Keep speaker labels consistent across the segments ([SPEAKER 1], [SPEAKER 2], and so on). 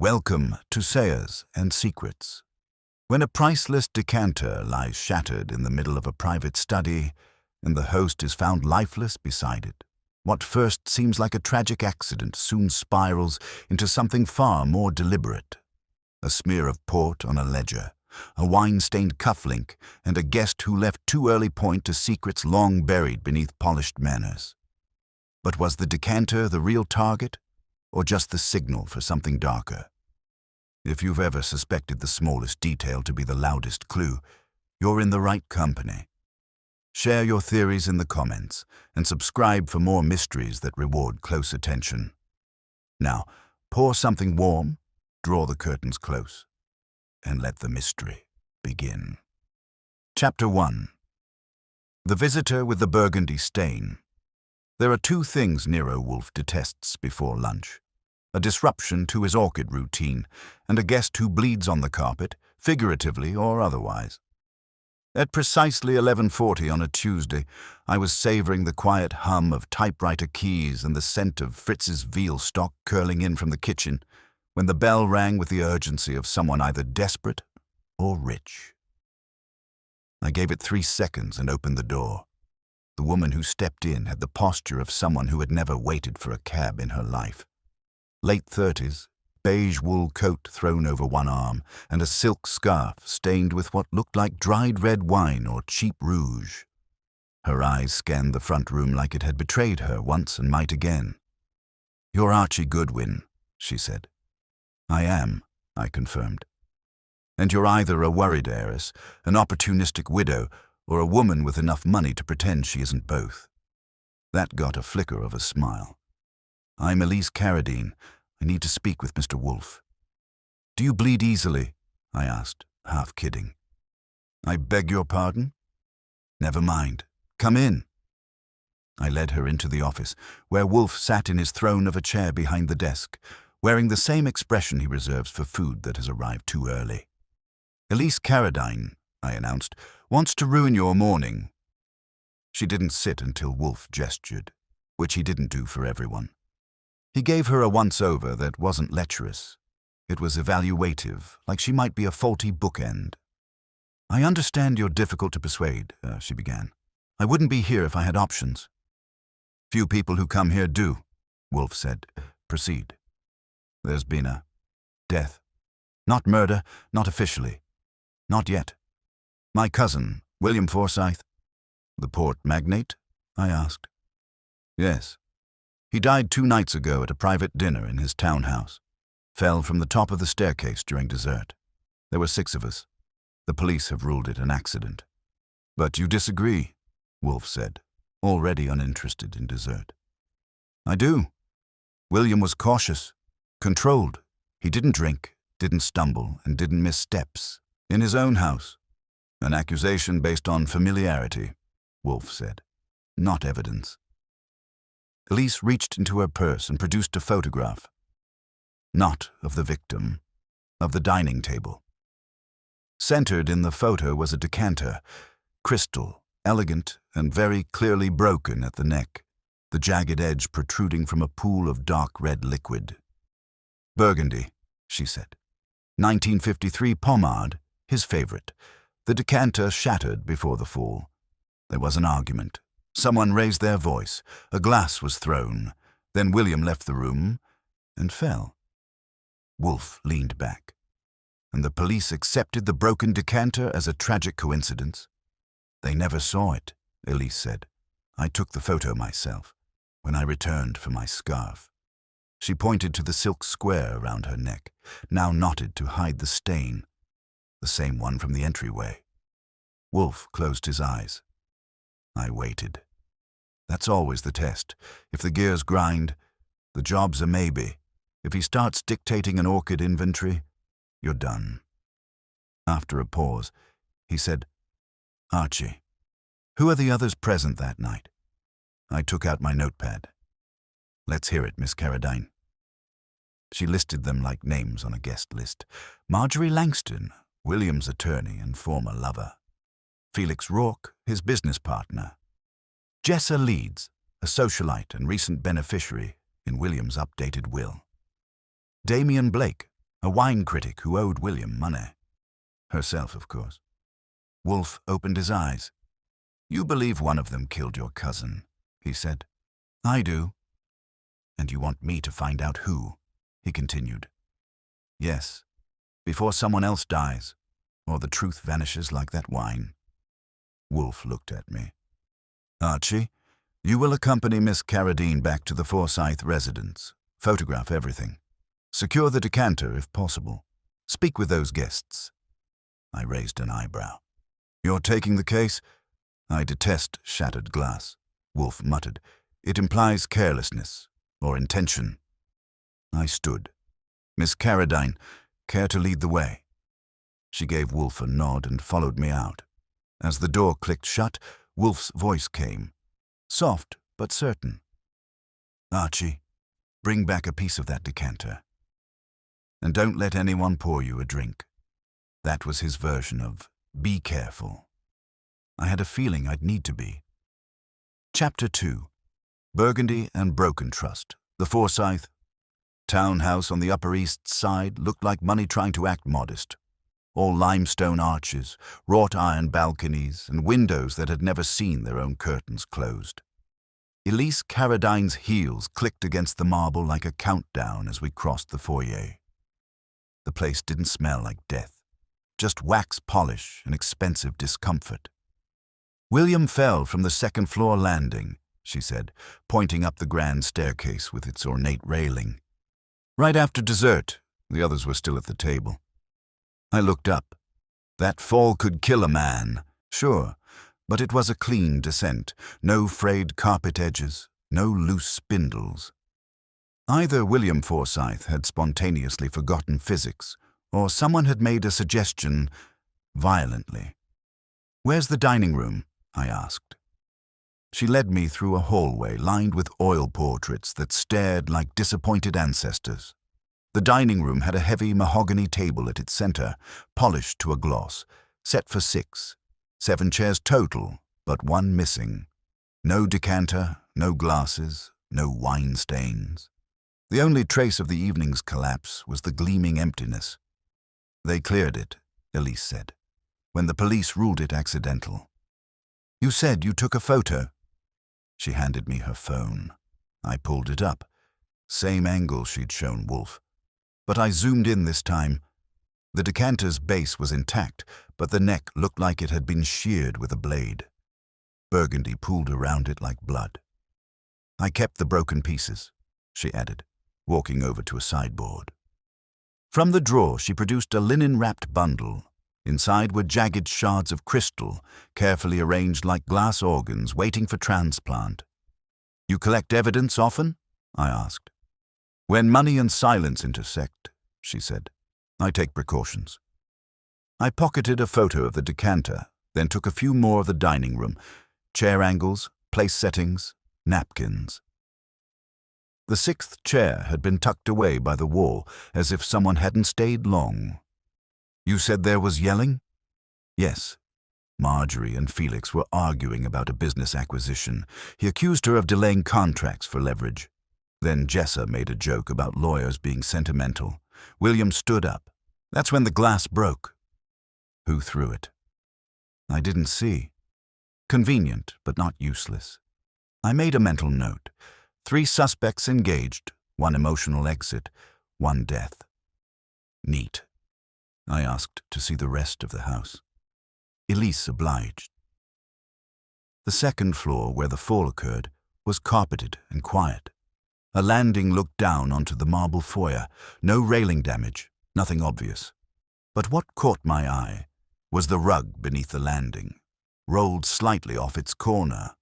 [SPEAKER 1] Welcome to Sayers and Secrets. When a priceless decanter lies shattered in the middle of a private study and the host is found lifeless beside it, what first seems like a tragic accident soon spirals into something far more deliberate. A smear of port on a ledger, a wine-stained cufflink, and a guest who left too early point to secrets long buried beneath polished manners. But was the decanter the real target, or just the signal for something darker? If you've ever suspected the smallest detail to be the loudest clue, you're in the right company. Share your theories in the comments and subscribe for more mysteries that reward close attention. Now, pour something warm, draw the curtains close, and let the mystery begin. Chapter 1. The Visitor with the Burgundy Stain. There are two things Nero Wolfe detests before lunch: a disruption to his orchid routine, and a guest who bleeds on the carpet, figuratively or otherwise. At precisely 11:40 on a Tuesday, I was savoring the quiet hum of typewriter keys and the scent of Fritz's veal stock curling in from the kitchen, when the bell rang with the urgency of someone either desperate or rich. I gave it 3 seconds and opened the door. The woman who stepped in had the posture of someone who had never waited for a cab in her life. Late 30s, beige wool coat thrown over one arm, and a silk scarf stained with what looked like dried red wine or cheap rouge. Her eyes scanned the front room like it had betrayed her once and might again. "You're Archie Goodwin," she said. "I am," I confirmed. "And you're either a worried heiress, an opportunistic widow, or a woman with enough money to pretend she isn't both." That got a flicker of a smile. "I'm Elise Carradine. I need to speak with Mr. Wolfe." "Do you bleed easily?" I asked, half kidding. "I beg your pardon?" "Never mind. Come in." I led her into the office, where Wolfe sat in his throne of a chair behind the desk, wearing the same expression he reserves for food that has arrived too early. "Elise Carradine," I announced, "wants to ruin your morning." She didn't sit until Wolfe gestured, which he didn't do for everyone. He gave her a once-over that wasn't lecherous. It was evaluative, like she might be a faulty bookend. "I understand you're difficult to persuade," she began. "I wouldn't be here if I had options." "Few people who come here do," Wolfe said. "Proceed." "There's been a death. Not murder, not officially. Not yet. My cousin, William Forsyth." "The port magnate?" I asked. "Yes. He died 2 nights ago at a private dinner in his townhouse. Fell from the top of the staircase during dessert. There were 6 of us. The police have ruled it an accident." "But you disagree," Wolfe said, already uninterested in dessert. "I do. William was cautious, controlled. He didn't drink, didn't stumble, and didn't miss steps. In his own house. An accusation based on familiarity," Wolfe said. "Not evidence." Elise reached into her purse and produced a photograph. Not of the victim, of the dining table. Centered in the photo was a decanter, crystal, elegant, and very clearly broken at the neck, the jagged edge protruding from a pool of dark red liquid. "Burgundy," she said. "1953 Pommard, his favorite. The decanter shattered before the fall. There was an argument. Someone raised their voice. A glass was thrown. Then William left the room and fell." Wolfe leaned back. "And the police accepted the broken decanter as a tragic coincidence?" "They never saw it," Elise said. "I took the photo myself, when I returned for my scarf." She pointed to the silk square around her neck, now knotted to hide the stain, the same one from the entryway. Wolfe closed his eyes. I waited. That's always the test. If the gears grind, the job's a maybe. If he starts dictating an orchid inventory, you're done. After a pause, he said, "Archie, who are the others present that night?" I took out my notepad. "Let's hear it, Miss Carradine." She listed them like names on a guest list. Marjorie Langston, William's attorney and former lover. Felix Rourke, his business partner. Jessa Leeds, a socialite and recent beneficiary in William's updated will. Damien Blake, A wine critic who owed William money. Herself, of course. Wolfe opened his eyes. "You believe one of them killed your cousin," he said. "I do." "And you want me to find out who?" he continued. "Yes, before someone else dies, or the truth vanishes like that wine." Wolfe looked at me. "Archie, you will accompany Miss Carradine back to the Forsyth residence. Photograph everything. Secure the decanter if possible. Speak with those guests." I raised an eyebrow. "You're taking the case?" "I detest shattered glass," Wolfe muttered. "It implies carelessness or intention." I stood. "Miss Carradine, care to lead the way?" She gave Wolfe a nod and followed me out. As the door clicked shut, Wolfe's voice came, soft but certain. "Archie, bring back a piece of that decanter. And don't let anyone pour you a drink." That was his version of "be careful." I had a feeling I'd need to be. Chapter 2. Burgundy and Broken Trust. The Forsyth townhouse on the Upper East Side looked like money trying to act modest. All limestone arches, wrought iron balconies, and windows that had never seen their own curtains closed. Elise Carradine's heels clicked against the marble like a countdown as we crossed the foyer. The place didn't smell like death, just wax polish and expensive discomfort. "William fell from the second-floor landing," she said, pointing up the grand staircase with its ornate railing. "Right after dessert." The others were still at the table. I looked up. That fall could kill a man, sure, but it was a clean descent, no frayed carpet edges, no loose spindles. Either William Forsyth had spontaneously forgotten physics, or someone had made a suggestion violently. "Where's the dining room?" I asked. She led me through a hallway lined with oil portraits that stared like disappointed ancestors. The dining room had a heavy mahogany table at its center, polished to a gloss, set for 6. 7 chairs total, but one missing. No decanter, no glasses, no wine stains. The only trace of the evening's collapse was the gleaming emptiness. "They cleared it," Elise said, "when the police ruled it accidental." "You said you took a photo." She handed me her phone. I pulled it up. Same angle she'd shown Wolfe. But I zoomed in this time. The decanter's base was intact, but the neck looked like it had been sheared with a blade. Burgundy pooled around it like blood. "I kept the broken pieces," she added, walking over to a sideboard. From the drawer she produced a linen-wrapped bundle. Inside were jagged shards of crystal, carefully arranged like glass organs waiting for transplant. "You collect evidence often?" I asked. "When money and silence intersect," she said, "I take precautions." I pocketed a photo of the decanter, then took a few more of the dining room, chair angles, place settings, napkins. The 6th chair had been tucked away by the wall, as if someone hadn't stayed long. "You said there was yelling?" "Yes." Marjorie and Felix were arguing about a business acquisition. He accused her of delaying contracts for leverage. Then Jessa made a joke about lawyers being sentimental. William stood up. "That's when the glass broke." "Who threw it?" "I didn't see." Convenient, but not useless. I made a mental note. 3 suspects engaged, 1 emotional exit, 1 death. Neat. I asked to see the rest of the house. Elise obliged. The second floor, where the fall occurred, was carpeted and quiet. A landing looked down onto the marble foyer. No railing damage, nothing obvious. But what caught my eye was the rug beneath the landing, rolled slightly off its corner.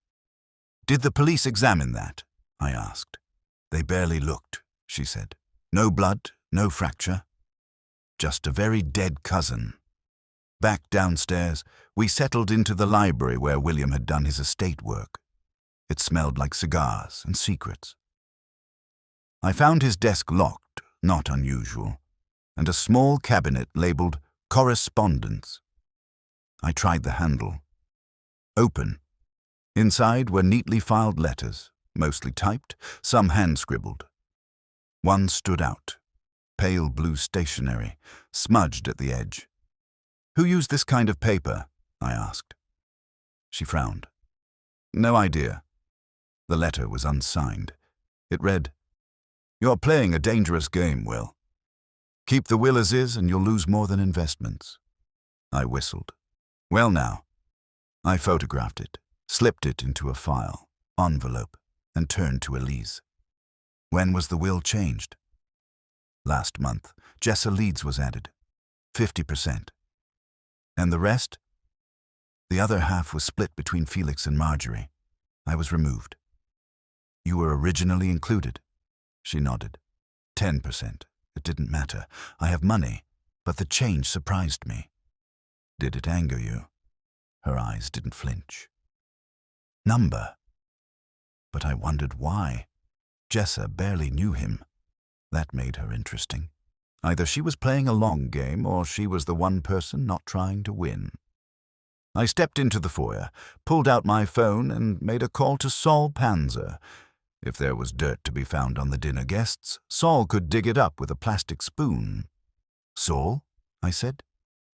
[SPEAKER 1] "Did the police examine that?" I asked. "They barely looked," she said. "No blood, no fracture. Just a very dead cousin." Back downstairs, we settled into the library where William had done his estate work. It smelled like cigars and secrets. I found his desk locked, not unusual, and a small cabinet labeled Correspondence. I tried the handle. Open. Inside were neatly filed letters, mostly typed, some hand-scribbled. One stood out. pale blue stationery, smudged at the edge. "Who used this kind of paper?" I asked. She frowned. "No idea." The letter was unsigned. It read, "You're playing a dangerous game, Will. Keep the will as is and you'll lose more than investments." I whistled. "Well now." I photographed it, slipped it into a file, envelope, and turned to Elise. "When was the will changed?" "Last month. Jessa Leeds was added. 50%. "And the rest?" "The other half was split between Felix and Marjorie. I was removed." "You were originally included?" She nodded. 10%. It didn't matter. I have money, but the change surprised me." "Did it anger you?" Her eyes didn't flinch. "Number." But I wondered why. Jessa barely knew him. That made her interesting. Either she was playing a long game or she was the one person not trying to win. I stepped into the foyer, pulled out my phone, and made a call to Saul Panzer. If there was dirt to be found on the dinner guests, Saul could dig it up with a plastic spoon. "Saul," I said,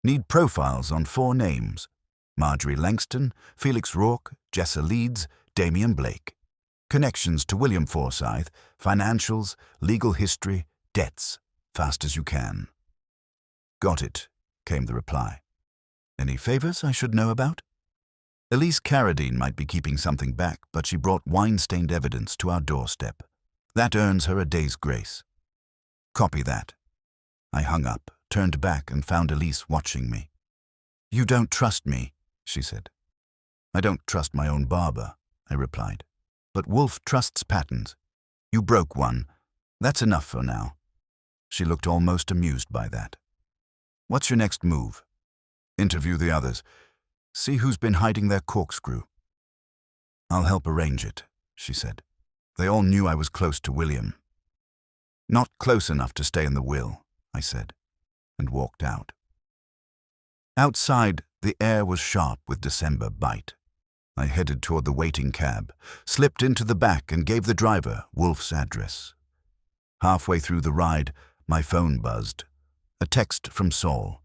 [SPEAKER 1] "need profiles on 4 names. Marjorie Langston, Felix Rourke, Jessa Leeds, Damian Blake. Connections to William Forsyth, financials, legal history, debts. Fast as you can." "Got it," came the reply. "Any favors I should know about?" Elise Carradine might be keeping something back, but she brought wine-stained evidence to our doorstep. That earns her a day's grace. "Copy that." I hung up, turned back, and found Elise watching me. "You don't trust me," she said. "I don't trust my own barber," I replied. "But Wolfe trusts patterns. You broke one. That's enough for now." She looked almost amused by that. "What's your next move?" "Interview the others. See who's been hiding their corkscrew." "I'll help arrange it," she said. "They all knew I was close to William." "Not close enough to stay in the will," I said, and walked out. Outside, the air was sharp with December bite. I headed toward the waiting cab, slipped into the back and gave the driver Wolfe's address. Halfway through the ride, my phone buzzed. A text from Saul.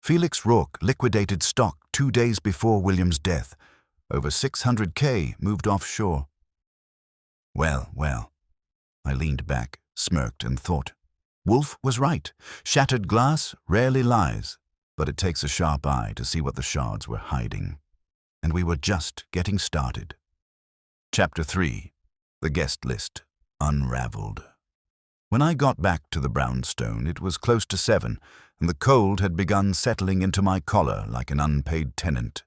[SPEAKER 1] "Felix Rourke liquidated stock 2 days before William's death. Over $600K moved offshore." Well, well. I leaned back, smirked, and thought. Wolfe was right. Shattered glass rarely lies, but it takes a sharp eye to see what the shards were hiding. And we were just getting started. Chapter 3. The Guest List Unraveled. When I got back to the brownstone, it was close to 7, and the cold had begun settling into my collar like an unpaid tenant.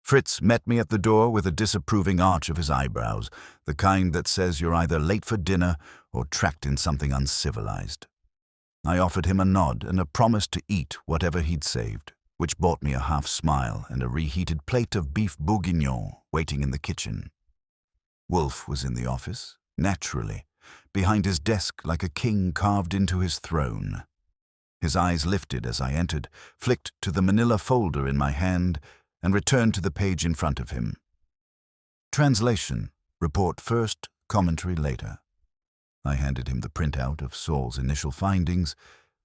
[SPEAKER 1] Fritz met me at the door with a disapproving arch of his eyebrows, the kind that says you're either late for dinner or tracked in something uncivilized. I offered him a nod and a promise to eat whatever he'd saved, which bought me a half-smile and a reheated plate of beef bourguignon waiting in the kitchen. Wolfe was in the office, naturally, behind his desk like a king carved into his throne. His eyes lifted as I entered, flicked to the manila folder in my hand, and returned to the page in front of him. Translation, report first, commentary later. I handed him the printout of Saul's initial findings,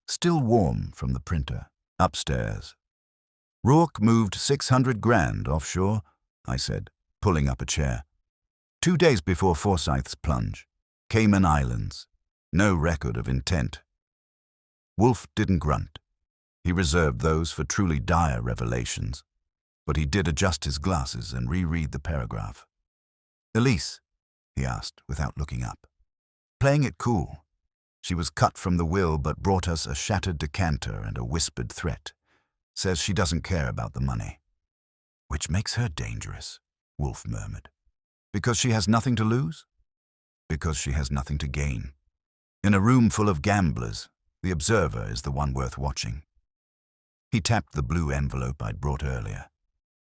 [SPEAKER 1] still warm from the printer, upstairs. Rourke moved 600 grand offshore, I said, pulling up a chair. 2 days before Forsyth's plunge. Cayman Islands. No record of intent. Wolfe didn't grunt. He reserved those for truly dire revelations. But he did adjust his glasses and reread the paragraph. "Elise?" he asked without looking up. "Playing it cool. She was cut from the will but brought us a shattered decanter and a whispered threat. Says she doesn't care about the money." "Which makes her dangerous," Wolfe murmured. "Because she has nothing to lose?" "Because she has nothing to gain. In a room full of gamblers, the observer is the one worth watching." He tapped the blue envelope I'd brought earlier,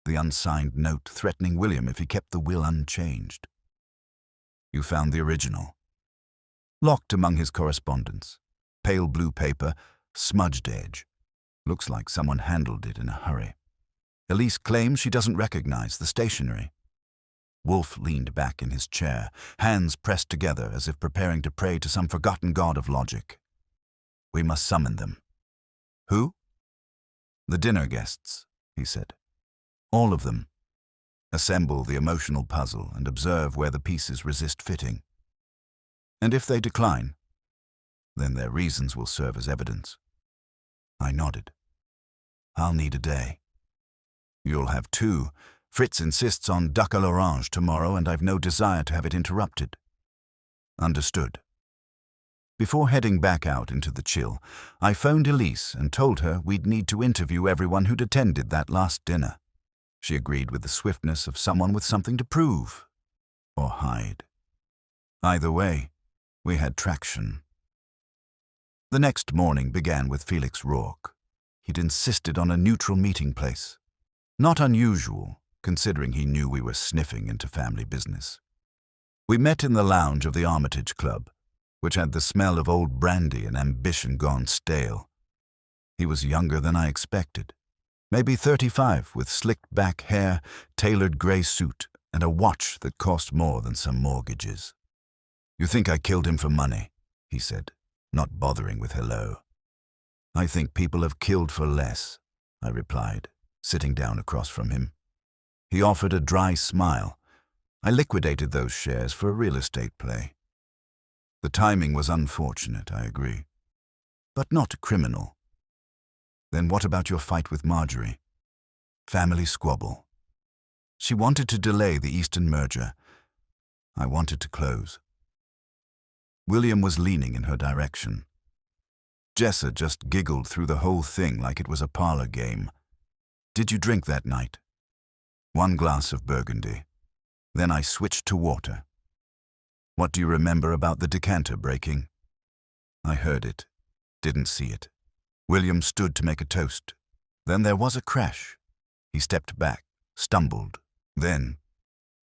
[SPEAKER 1] the unsigned note threatening William if he kept the will unchanged. "You found the original?" "Locked among his correspondence. Pale blue paper, smudged edge. Looks like someone handled it in a hurry. Elise claims she doesn't recognize the stationery." Wolfe leaned back in his chair, hands pressed together as if preparing to pray to some forgotten god of logic. We must summon them. Who? The dinner guests, he said. All of them. Assemble the emotional puzzle and observe where the pieces resist fitting. And if they decline, then their reasons will serve as evidence. I nodded. I'll need a day. You'll have 2. Fritz insists on duck à l'orange tomorrow, and I've no desire to have it interrupted. Understood. Before heading back out into the chill, I phoned Elise and told her we'd need to interview everyone who'd attended that last dinner. She agreed with the swiftness of someone with something to prove or hide. Either way, we had traction. The next morning began with Felix Rourke. He'd insisted on a neutral meeting place. Not unusual, considering he knew we were sniffing into family business. We met in the lounge of the Armitage Club, which had the smell of old brandy and ambition gone stale. He was younger than I expected, maybe 35, with slicked back hair, tailored grey suit, and a watch that cost more than some mortgages. You think I killed him for money, he said, not bothering with hello. I think people have killed for less, I replied, sitting down across from him. He offered a dry smile. I liquidated those shares for a real estate play. The timing was unfortunate, I agree, but not criminal. Then what about your fight with Marjorie? Family squabble. She wanted to delay the Eastern merger. I wanted to close. William was leaning in her direction. Jessa just giggled through the whole thing like it was a parlor game. Did you drink that night? 1 glass of Burgundy. Then I switched to water. What do you remember about the decanter breaking? I heard it, didn't see it. William stood to make a toast. Then there was a crash. He stepped back, stumbled. Then,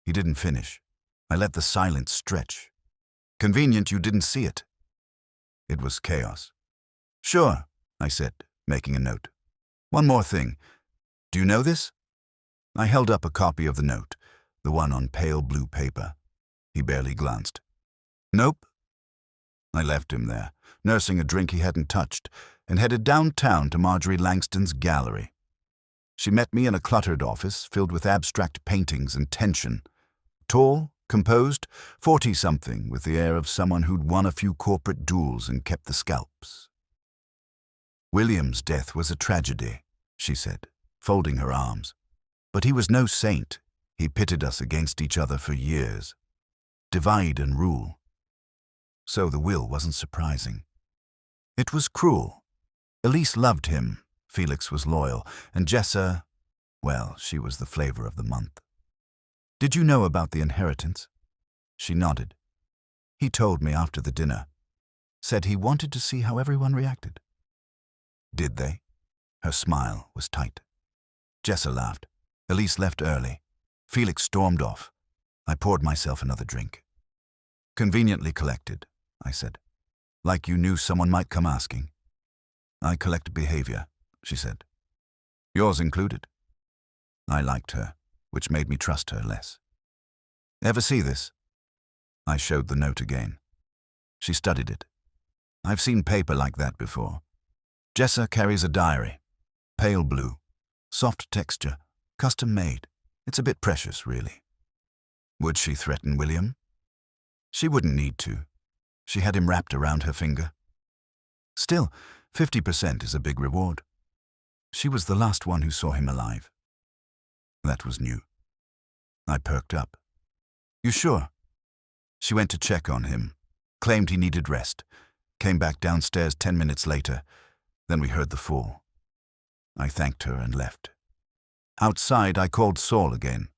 [SPEAKER 1] he didn't finish. I let the silence stretch. Convenient you didn't see it. It was chaos. Sure, I said, making a note. One more thing. Do you know this? I held up a copy of the note, the one on pale blue paper. He barely glanced. Nope. I left him there, nursing a drink he hadn't touched, and headed downtown to Marjorie Langston's gallery. She met me in a cluttered office filled with abstract paintings and tension. Tall, composed, 40-something, with the air of someone who'd won a few corporate duels and kept the scalps. William's death was a tragedy, she said, folding her arms. But he was no saint. He pitted us against each other for years. Divide and rule. So the will wasn't surprising. It was cruel. Elise loved him, Felix was loyal, and Jessa, well, she was the flavor of the month. Did you know about the inheritance? She nodded. He told me after the dinner. Said he wanted to see how everyone reacted. Did they? Her smile was tight. Jessa laughed. Elise left early. Felix stormed off. I poured myself another drink. Conveniently collected, I said. Like you knew someone might come asking. I collect behavior, she said. Yours included. I liked her, which made me trust her less. Ever see this? I showed the note again. She studied it. I've seen paper like that before. Jessa carries a diary. Pale blue. Soft texture. Custom made. It's a bit precious, really. Would she threaten William? She wouldn't need to. She had him wrapped around her finger. Still, 50% is a big reward. She was the last one who saw him alive. That was new. I perked up. You sure? She went to check on him, claimed he needed rest, came back downstairs 10 minutes later. Then we heard the fall. I thanked her and left. Outside, I called Saul again.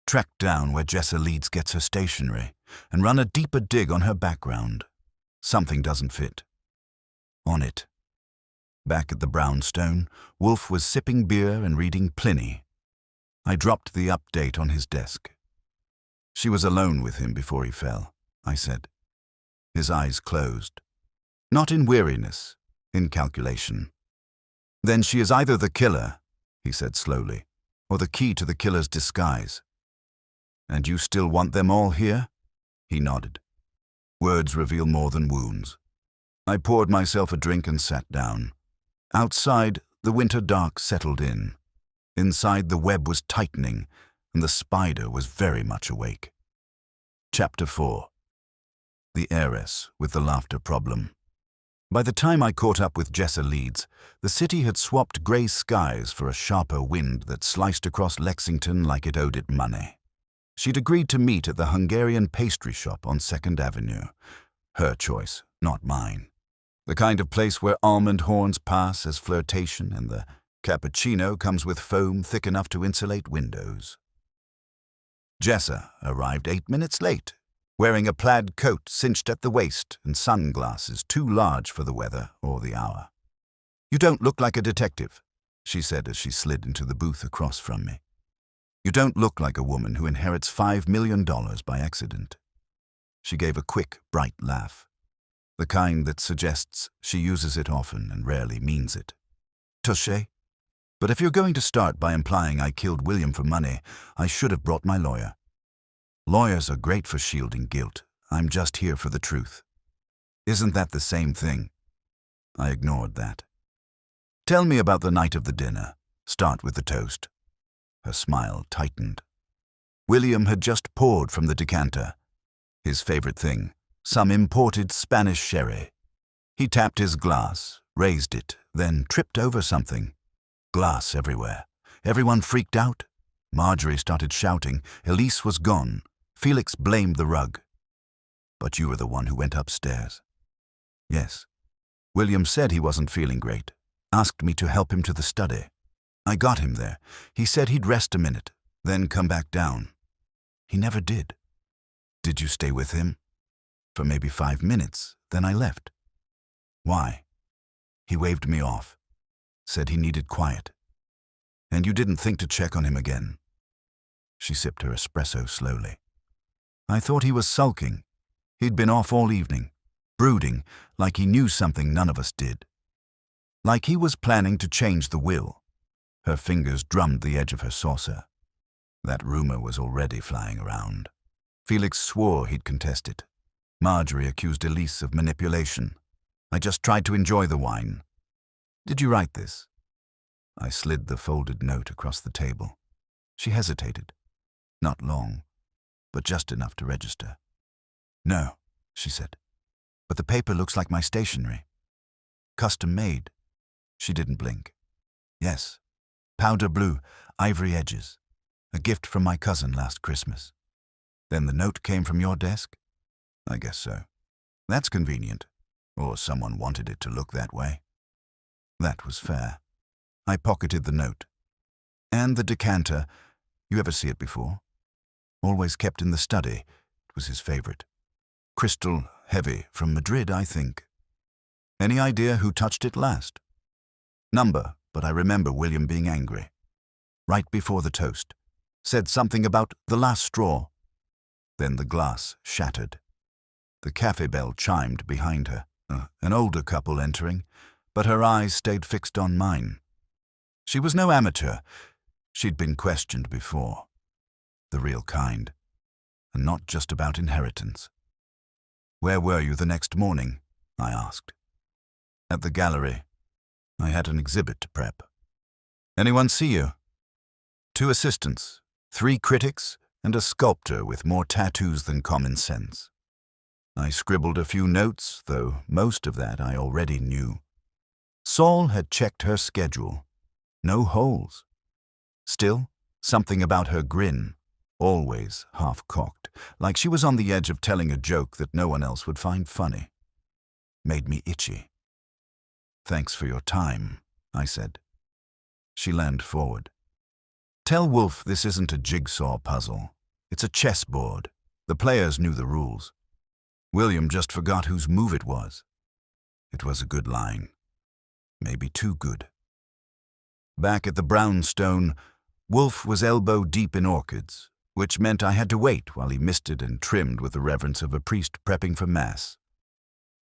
[SPEAKER 1] Tracked down where Jessa Leeds gets her stationery and run a deeper dig on her background. Something doesn't fit. On it. Back at the brownstone, Wolfe was sipping beer and reading Pliny. I dropped the update on his desk. She was alone with him before he fell, I said. His eyes closed. Not in weariness, in calculation. Then she is either the killer, he said slowly, or the key to the killer's disguise. And you still want them all here? He nodded. Words reveal more than wounds. I poured myself a drink and sat down. Outside, the winter dark settled in. Inside, the web was tightening, and the spider was very much awake. Chapter 4. The Heiress with the Laughter Problem. By the time I caught up with Jessa Leeds, the city had swapped grey skies for a sharper wind that sliced across Lexington like it owed it money. She'd agreed to meet at the Hungarian pastry shop on 2nd Avenue. Her choice, not mine. The kind of place where almond horns pass as flirtation and the cappuccino comes with foam thick enough to insulate windows. Jessa arrived 8 minutes late, wearing a plaid coat cinched at the waist and sunglasses too large for the weather or the hour. "You don't look like a detective," she said as she slid into the booth across from me. "You don't look like a woman who inherits $5 million by accident." She gave a quick, bright laugh, the kind that suggests she uses it often and rarely means it. "Touché. But if you're going to start by implying I killed William for money, I should have brought my lawyer. Lawyers are great for shielding guilt. I'm just here for the truth." "Isn't that the same thing?" I ignored that. "Tell me about the night of the dinner. Start with the toast." Her smile tightened. William had just poured from the decanter. His favorite thing, some imported Spanish sherry. He tapped his glass, raised it, then tripped over something. Glass everywhere. Everyone freaked out. Marjorie started shouting. Elise was gone. Felix blamed the rug. "But you were the one who went upstairs." "Yes. William said he wasn't feeling great. Asked me to help him to the study. I got him there. He said he'd rest a minute, then come back down. He never did." "Did you stay with him?" "For maybe 5 minutes, then I left." "Why?" "He waved me off. Said he needed quiet." "And you didn't think to check on him again?" She sipped her espresso slowly. "I thought he was sulking. He'd been off all evening, brooding, like he knew something none of us did. Like he was planning to change the will." Her fingers drummed the edge of her saucer. That rumor was already flying around. Felix swore he'd contest it. Marjorie accused Elise of manipulation. I just tried to enjoy the wine. "Did you write this?" I slid the folded note across the table. She hesitated. Not long, but just enough to register. "No," she said, "but the paper looks like my stationery. Custom made." She didn't blink. "Yes, powder blue, ivory edges. A gift from my cousin last Christmas." "Then the note came from your desk?" "I guess so." "That's convenient. Or someone wanted it to look that way." That was fair. I pocketed the note. "And the decanter. You ever see it before?" "Always kept in the study. It was his favorite. Crystal, heavy, from Madrid, I think." "Any idea who touched it last?" "Number, but I remember William being angry. Right before the toast. Said something about the last straw." Then the glass shattered. The cafe bell chimed behind her, an older couple entering, but her eyes stayed fixed on mine. She was no amateur. She'd been questioned before. The real kind. And not just about inheritance. "Where were you the next morning?" I asked. "At the gallery. I had an exhibit to prep." "Anyone see you?" "2 assistants, 3 critics, and a sculptor with more tattoos than common sense." I scribbled a few notes, though most of that I already knew. Saul had checked her schedule. No holes. Still, something about her grin, always half-cocked, like she was on the edge of telling a joke that no one else would find funny, made me itchy. "Thanks for your time," I said. She leaned forward. "Tell Wolfe this isn't a jigsaw puzzle. It's a chessboard. The players knew the rules. William just forgot whose move it was." It was a good line. Maybe too good. Back at the brownstone, Wolfe was elbow-deep in orchids, which meant I had to wait while he misted and trimmed with the reverence of a priest prepping for Mass.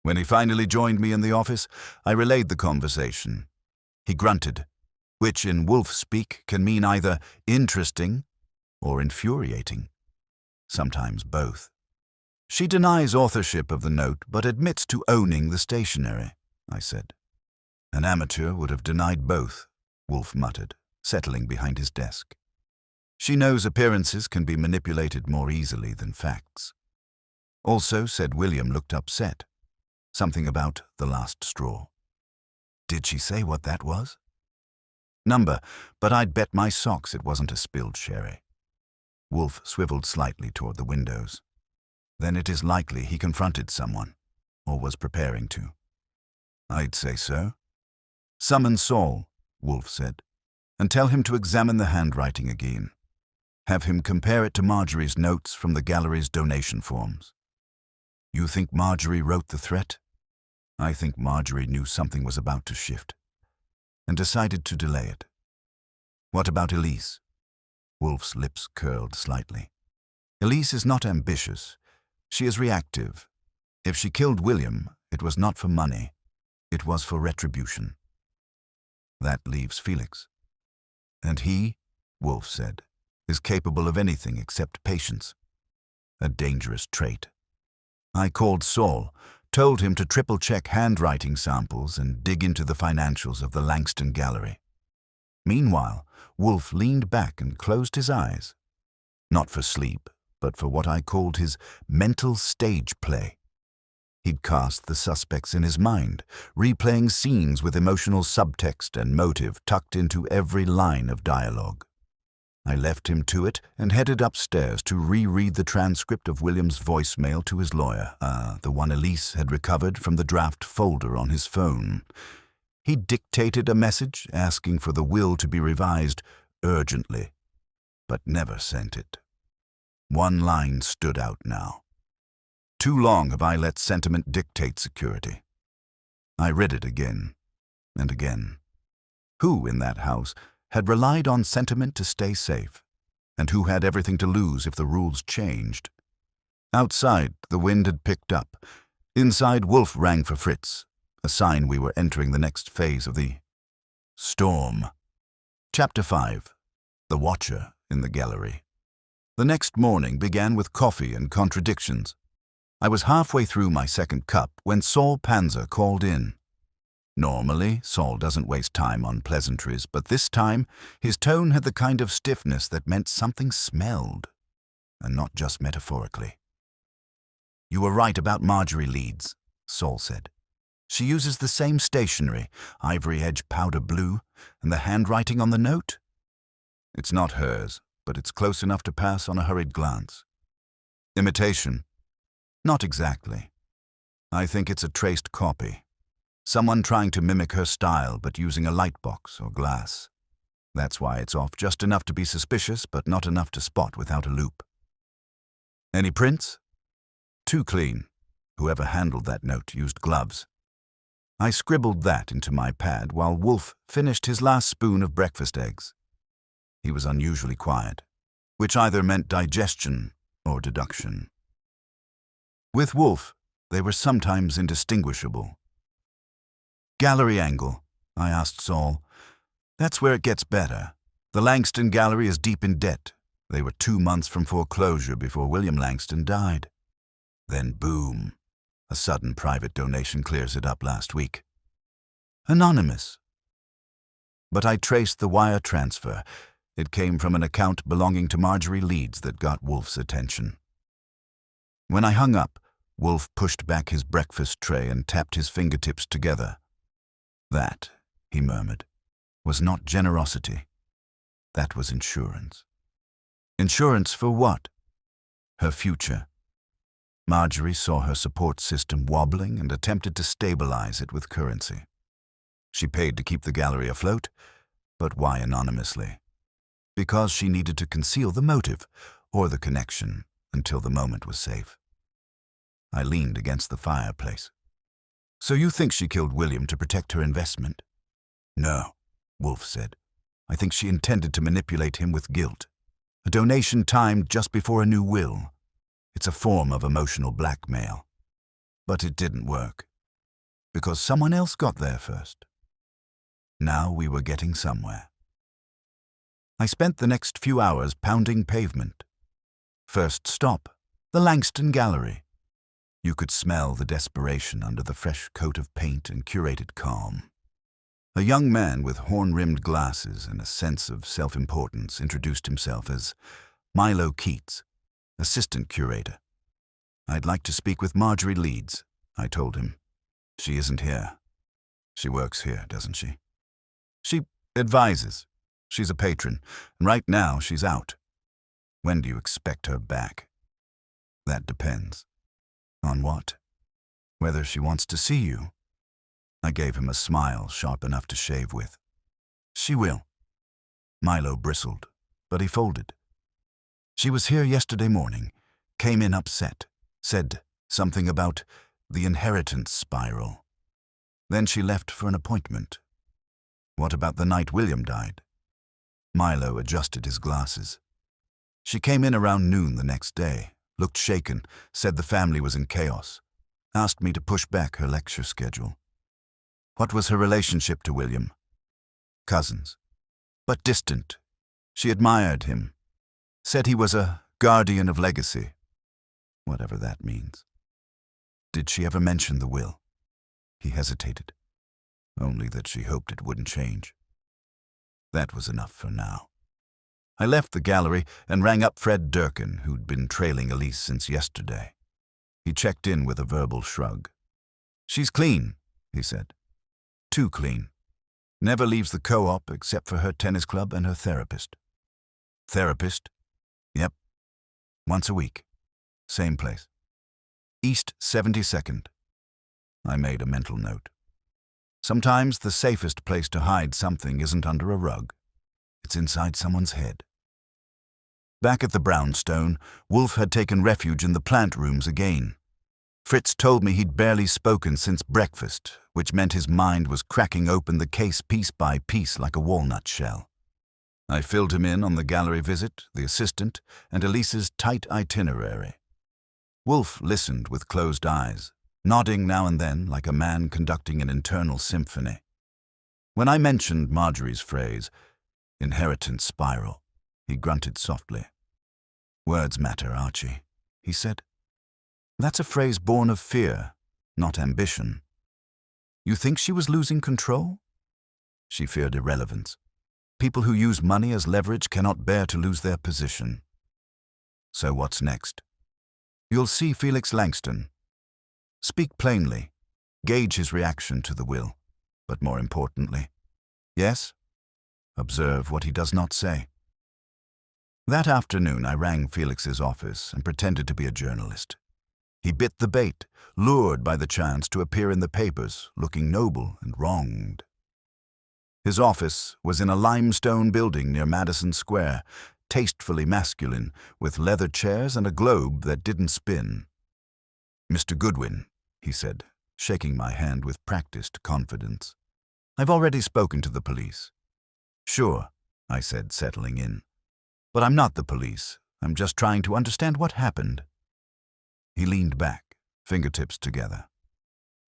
[SPEAKER 1] When he finally joined me in the office, I relayed the conversation. He grunted, which in Wolfe speak can mean either interesting or infuriating. Sometimes both. She denies authorship of the note but admits to owning the stationery, I said. An amateur would have denied both, Wolfe muttered, settling behind his desk. She knows appearances can be manipulated more easily than facts. Also, said William, looked upset. Something about the last straw. Did she say what that was? Number, but I'd bet my socks it wasn't a spilled sherry. Wolfe swiveled slightly toward the windows. Then it is likely he confronted someone, or was preparing to. I'd say so. Summon Saul, Wolfe said, and tell him to examine the handwriting again. Have him compare it to Marjorie's notes from the gallery's donation forms. You think Marjorie wrote the threat? I think Marjorie knew something was about to shift, and decided to delay it. What about Elise? Wolfe's lips curled slightly. Elise is not ambitious. She is reactive. If she killed William, it was not for money. It was for retribution. That leaves Felix. And he, Wolfe said, is capable of anything except patience. A dangerous trait. I called Saul, told him to triple-check handwriting samples and dig into the financials of the Langston Gallery. Meanwhile, Wolfe leaned back and closed his eyes. Not for sleep, but for what I called his mental stage play. He'd cast the suspects in his mind, replaying scenes with emotional subtext and motive tucked into every line of dialogue. I left him to it and headed upstairs to reread the transcript of William's voicemail to his lawyer, the one Elise had recovered from the draft folder on his phone. He dictated a message asking for the will to be revised urgently, but never sent it. One line stood out now. Too long have I let sentiment dictate security. I read it again and again. Who in that house had relied on sentiment to stay safe, and who had everything to lose if the rules changed? Outside, the wind had picked up. Inside, Wolfe rang for Fritz, a sign we were entering the next phase of the storm. Chapter 5. The Watcher in the Gallery. The next morning began with coffee and contradictions. I was halfway through my second cup when Saul Panzer called in. Normally, Saul doesn't waste time on pleasantries, but this time his tone had the kind of stiffness that meant something smelled, and not just metaphorically. You were right about Marjorie Leeds, Saul said. She uses the same stationery, ivory edge powder blue, and the handwriting on the note? It's not hers, but it's close enough to pass on a hurried glance. Imitation? Not exactly. I think it's a traced copy. Someone trying to mimic her style but using a lightbox or glass. That's why it's off just enough to be suspicious but not enough to spot without a loop. Any prints? Too clean. Whoever handled that note used gloves. I scribbled that into my pad while Wolfe finished his last spoon of breakfast eggs. He was unusually quiet, which either meant digestion or deduction. With Wolfe, they were sometimes indistinguishable. Gallery angle, I asked Saul. That's where it gets better. The Langston Gallery is deep in debt. They were 2 months from foreclosure before William Langston died. Then boom, a sudden private donation clears it up last week. Anonymous. But I traced the wire transfer. It came from an account belonging to Marjorie Leeds that got Wolfe's attention. When I hung up, Wolfe pushed back his breakfast tray and tapped his fingertips together. That, he murmured, was not generosity. That was insurance. Insurance for what? Her future. Marjorie saw her support system wobbling and attempted to stabilize it with currency. She paid to keep the gallery afloat, but why anonymously? Because she needed to conceal the motive or the connection until the moment was safe. I leaned against the fireplace. So you think she killed William to protect her investment? No, Wolfe said. I think she intended to manipulate him with guilt. A donation timed just before a new will. It's a form of emotional blackmail. But it didn't work. Because someone else got there first. Now we were getting somewhere. I spent the next few hours pounding pavement. First stop, the Langston Gallery. You could smell the desperation under the fresh coat of paint and curated calm. A young man with horn-rimmed glasses and a sense of self-importance introduced himself as Milo Keats, assistant curator. "I'd like to speak with Marjorie Leeds," I told him. "She isn't here. She works here, doesn't she?" "She advises. She's a patron, and right now she's out." "When do you expect her back?" "That depends." "On what?" "Whether she wants to see you." I gave him a smile sharp enough to shave with. "She will." Milo bristled, but he folded. "She was here yesterday morning, came in upset, said something about the inheritance spiral. Then she left for an appointment." "What about the night William died?" Milo adjusted his glasses. "She came in around noon the next day, looked shaken, said the family was in chaos, asked me to push back her lecture schedule." "What was her relationship to William?" "Cousins, but distant. She admired him, said he was a guardian of legacy." "Whatever that means." "Did she ever mention the will?" He hesitated. "Only that she hoped it wouldn't change." That was enough for now. I left the gallery and rang up Fred Durkin, who'd been trailing Elise since yesterday. He checked in with a verbal shrug. "She's clean," he said. "Too clean. Never leaves the co-op except for her tennis club and her therapist." "Therapist?" "Yep. Once a week. Same place. East 72nd. I made a mental note. Sometimes the safest place to hide something isn't under a rug. It's inside someone's head. Back at the brownstone, Wolfe had taken refuge in the plant rooms again. Fritz told me he'd barely spoken since breakfast, which meant his mind was cracking open the case piece by piece like a walnut shell. I filled him in on the gallery visit, the assistant, and Elise's tight itinerary. Wolfe listened with closed eyes, nodding now and then like a man conducting an internal symphony. When I mentioned Marjorie's phrase, "inheritance spiral," he grunted softly. "Words matter, Archie," he said. "That's a phrase born of fear, not ambition. You think she was losing control?" "She feared irrelevance. People who use money as leverage cannot bear to lose their position." "So what's next?" "You'll see Felix Langston. Speak plainly. Gauge his reaction to the will. But more importantly, yes? Observe what he does not say." That afternoon I rang Felix's office and pretended to be a journalist. He bit the bait, lured by the chance to appear in the papers, looking noble and wronged. His office was in a limestone building near Madison Square, tastefully masculine, with leather chairs and a globe that didn't spin. "Mr. Goodwin," he said, shaking my hand with practiced confidence. "I've already spoken to the police." "Sure," I said, settling in. "But I'm not the police. I'm just trying to understand what happened." He leaned back, fingertips together.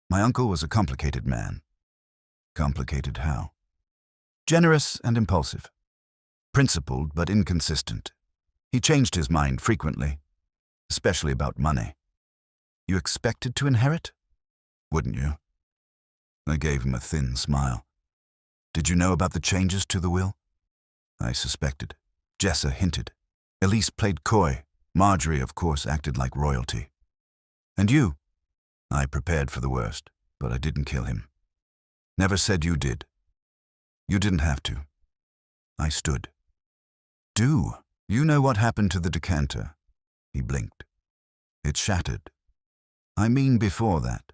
[SPEAKER 1] "My uncle was a complicated man." "Complicated how?" "Generous and impulsive. Principled but inconsistent. He changed his mind frequently, especially about money." "You expected to inherit?" "Wouldn't you?" I gave him a thin smile. "Did you know about the changes to the will?" I suspected. Jessa hinted. Elise played coy. Marjorie, of course, acted like royalty. "And you?" "I prepared for the worst, but I didn't kill him." "Never said you did." "You didn't have to." I stood. "Do you know what happened to the decanter?" He blinked. "It shattered." "I mean before that."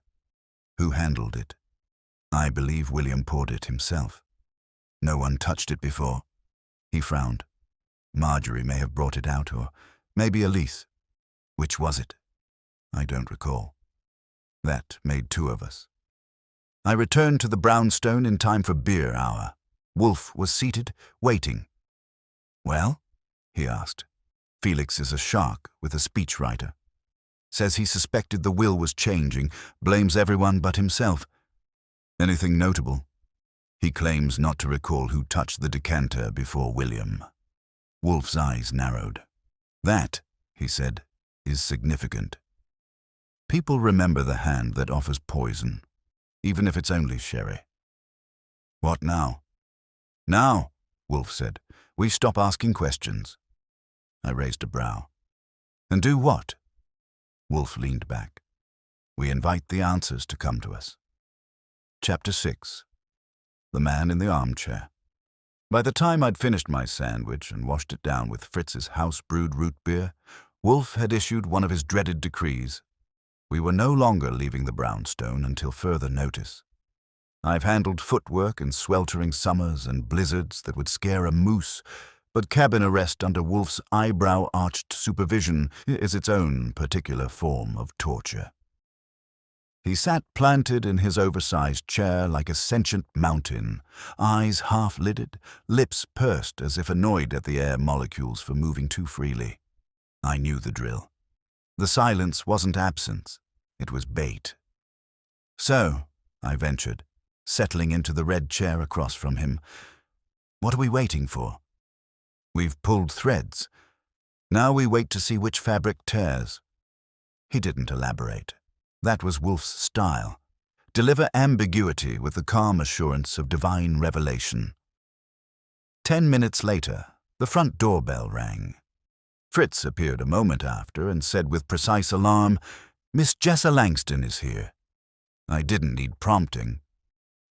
[SPEAKER 1] "Who handled it?" "I believe William poured it himself." "No one touched it before." He frowned. "Marjorie may have brought it out, or maybe Elise." "Which was it?" "I don't recall." That made two of us. I returned to the brownstone in time for beer hour. Wolfe was seated, waiting. "Well?" he asked. "Felix is a shark with a speechwriter. Says he suspected the will was changing, blames everyone but himself." "Anything notable?" "He claims not to recall who touched the decanter before William." Wolfe's eyes narrowed. "That," he said, "is significant." People remember the hand that offers poison, even if it's only sherry. What now? Now, Wolfe said, we stop asking questions. I raised a brow. And do what? Wolfe leaned back. We invite the answers to come to us. Chapter 6. The Man in the Armchair. By the time I'd finished my sandwich and washed it down with Fritz's house-brewed root beer, Wolfe had issued one of his dreaded decrees. We were no longer leaving the brownstone until further notice. I've handled footwork in sweltering summers and blizzards that would scare a moose, but cabin arrest under Wolfe's eyebrow-arched supervision is its own particular form of torture. He sat planted in his oversized chair like a sentient mountain, eyes half-lidded, lips pursed as if annoyed at the air molecules for moving too freely. I knew the drill. The silence wasn't absence, it was bait. So, I ventured, settling into the red chair across from him, what are we waiting for? We've pulled threads. Now we wait to see which fabric tears. He didn't elaborate. That was Wolfe's style. Deliver ambiguity with the calm assurance of divine revelation. 10 minutes later, the front doorbell rang. Fritz appeared a moment after and said with precise alarm, "Miss Jessa Langston is here." I didn't need prompting.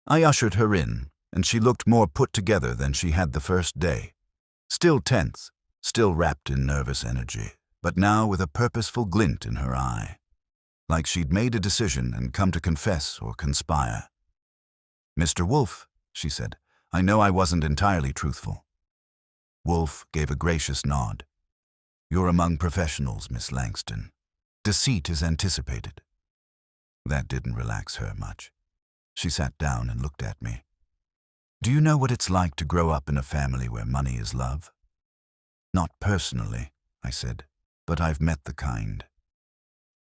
[SPEAKER 1] I ushered her in, and she looked more put together than she had the first day. Still tense, still wrapped in nervous energy, but now with a purposeful glint in her eye. Like she'd made a decision and come to confess or conspire. "Mr. Wolfe," she said, "I know I wasn't entirely truthful." Wolfe gave a gracious nod. "You're among professionals, Miss Langston. Deceit is anticipated." That didn't relax her much. She sat down and looked at me. "Do you know what it's like to grow up in a family where money is love?" "Not personally," I said, "but I've met the kind."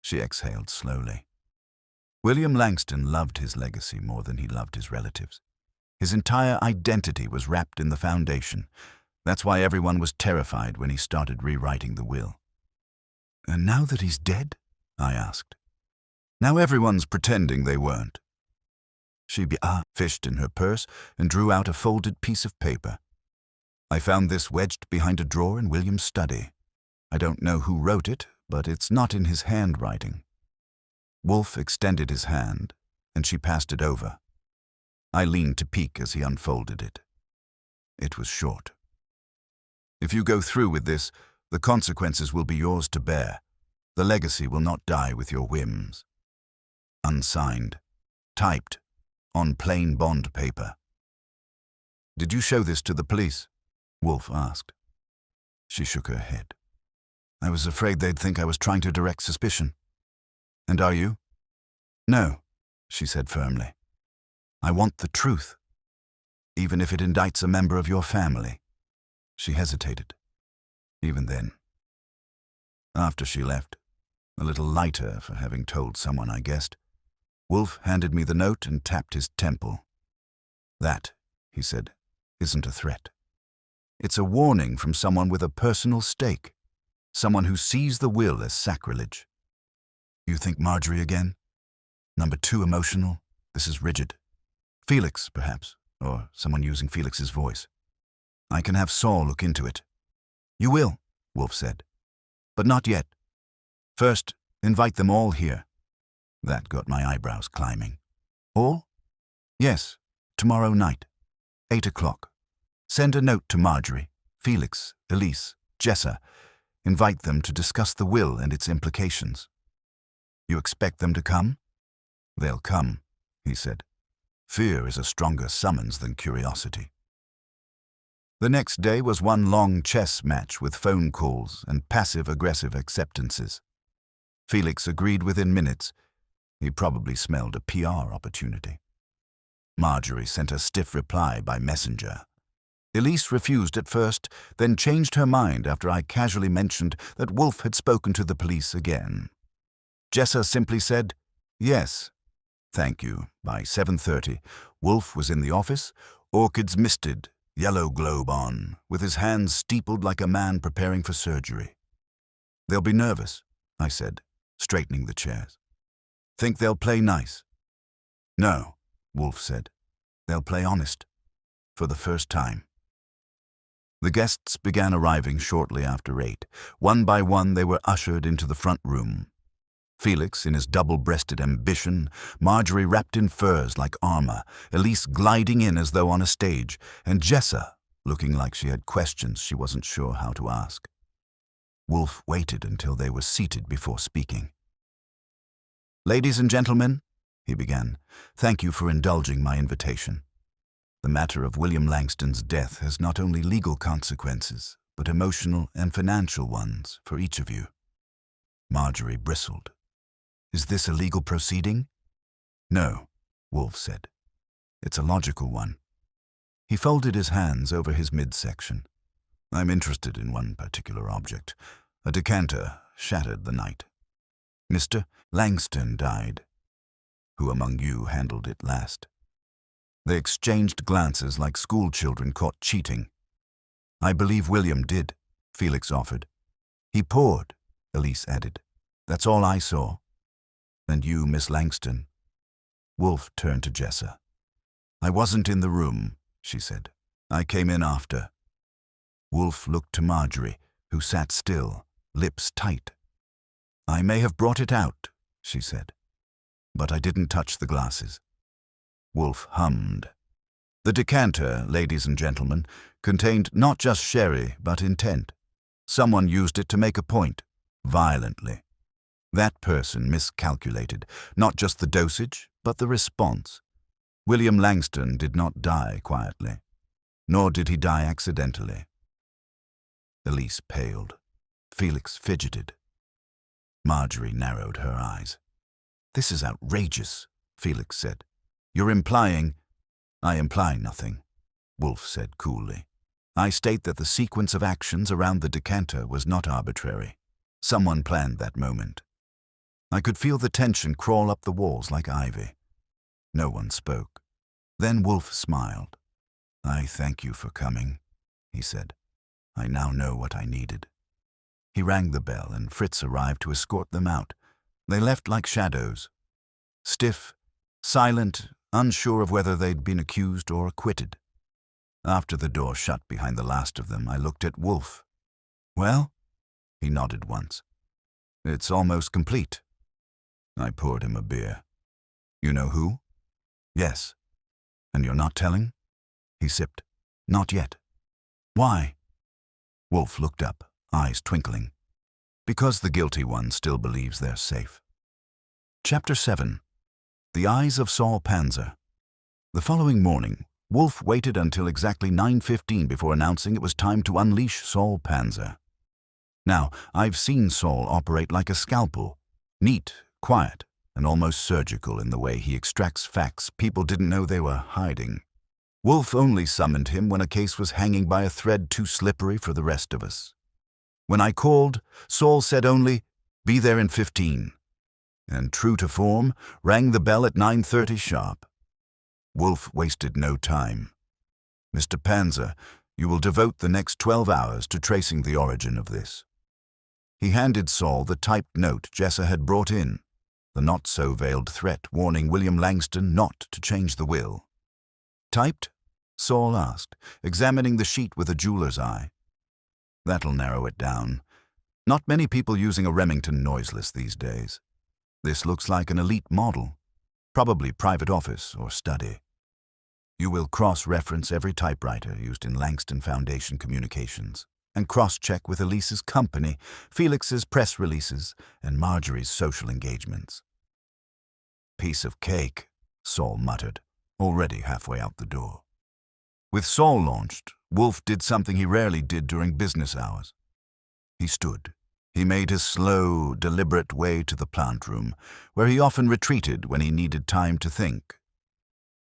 [SPEAKER 1] She exhaled slowly. William Langston loved his legacy more than he loved his relatives. His entire identity was wrapped in the foundation. That's why everyone was terrified when he started rewriting the will. "And now that he's dead?" I asked. "Now everyone's pretending they weren't." She fished in her purse and drew out a folded piece of paper. "I found this wedged behind a drawer in William's study. I don't know who wrote it, but it's not in his handwriting." Wolfe extended his hand, and she passed it over. I leaned to peek as he unfolded it. It was short. "If you go through with this, the consequences will be yours to bear. The legacy will not die with your whims." Unsigned. Typed. On plain bond paper. "Did you show this to the police?" Wolfe asked. She shook her head. "I was afraid they'd think I was trying to direct suspicion." "And are you?" "No," she said firmly. "I want the truth, even if it indicts a member of your family." She hesitated. Even then. After she left, a little lighter for having told someone I guessed, Wolfe handed me the note and tapped his temple. "That," he said, "isn't a threat. It's a warning from someone with a personal stake. Someone who sees the will as sacrilege." "You think Marjorie again? Number 2 emotional? This is rigid. Felix, perhaps, or someone using Felix's voice. I can have Saul look into it." "You will," Wolfe said. "But not yet. First, invite them all here." That got my eyebrows climbing. "All?" "Yes, tomorrow night, 8 o'clock. Send a note to Marjorie, Felix, Elise, Jessa. Invite them to discuss the will and its implications." "You expect them to come?" "They'll come," he said. "Fear is a stronger summons than curiosity." The next day was one long chess match with phone calls and passive-aggressive acceptances. Felix agreed within minutes. He probably smelled a PR opportunity. Marjorie sent a stiff reply by messenger. Elise refused at first, then changed her mind after I casually mentioned that Wolfe had spoken to the police again. Jessa simply said, "Yes, thank you." By 7:30, Wolfe was in the office, orchids misted, yellow globe on, with his hands steepled like a man preparing for surgery. "They'll be nervous," I said, straightening the chairs. Think they'll play nice? No, Wolfe said. They'll play honest. For the first time. The guests began arriving shortly after 8. One by one they were ushered into the front room. Felix in his double-breasted ambition, Marjorie wrapped in furs like armor, Elise gliding in as though on a stage, and Jessa looking like she had questions she wasn't sure how to ask. Wolfe waited until they were seated before speaking. "Ladies and gentlemen," he began, "thank you for indulging my invitation. The matter of William Langston's death has not only legal consequences, but emotional and financial ones for each of you." Marjorie bristled. "Is this a legal proceeding?" "No," Wolfe said. "It's a logical one." He folded his hands over his midsection. "I'm interested in one particular object. A decanter shattered the night. Mr. Langston died. Who among you handled it last?" They exchanged glances like schoolchildren caught cheating. "I believe William did," Felix offered. "He poured," Elise added. "That's all I saw." "And you, Miss Langston?" Wolfe turned to Jessa. "I wasn't in the room," she said. "I came in after." Wolfe looked to Marjorie, who sat still, lips tight. "I may have brought it out," she said, "but I didn't touch the glasses." Wolfe hummed. "The decanter, ladies and gentlemen, contained not just sherry, but intent. Someone used it to make a point, violently. That person miscalculated, not just the dosage, but the response. William Langston did not die quietly, nor did he die accidentally." Elise paled. Felix fidgeted. Marjorie narrowed her eyes. "This is outrageous," Felix said. "You're implying—" "I imply nothing," Wolfe said coolly. "I state that the sequence of actions around the decanter was not arbitrary. Someone planned that moment." I could feel the tension crawl up the walls like ivy. No one spoke. Then Wolfe smiled. "I thank you for coming," he said. "I now know what I needed." He rang the bell, and Fritz arrived to escort them out. They left like shadows. Stiff, silent, unsure of whether they'd been accused or acquitted. After the door shut behind the last of them, I looked at Wolfe. "Well?" He nodded once. "It's almost complete." I poured him a beer. "You know who?" "Yes." "And you're not telling?" He sipped. "Not yet." "Why?" Wolfe looked up, eyes twinkling. "Because the guilty one still believes they're safe." Chapter 7. The Eyes of Saul Panzer. The following morning, Wolfe waited until exactly 9:15 before announcing it was time to unleash Saul Panzer. Now, I've seen Saul operate like a scalpel, neat, quiet, and almost surgical in the way he extracts facts people didn't know they were hiding. Wolfe only summoned him when a case was hanging by a thread too slippery for the rest of us. When I called, Saul said only, "Be there in 15." And true to form, rang the bell at 9:30 sharp. Wolfe wasted no time. "Mr. Panzer, you will devote the next 12 hours to tracing the origin of this." He handed Saul the typed note Jessa had brought in, the not-so-veiled threat warning William Langston not to change the will. "Typed?" Saul asked, examining the sheet with a jeweler's eye. "That'll narrow it down. Not many people using a Remington noiseless these days. This looks like an elite model, probably private office or study. You will cross-reference every typewriter used in Langston Foundation communications and cross-check with Elise's company, Felix's press releases, and Marjorie's social engagements." "Piece of cake," Saul muttered, already halfway out the door. With Saul launched, Wolfe did something he rarely did during business hours. He stood. He made his slow, deliberate way to the plant room, where he often retreated when he needed time to think.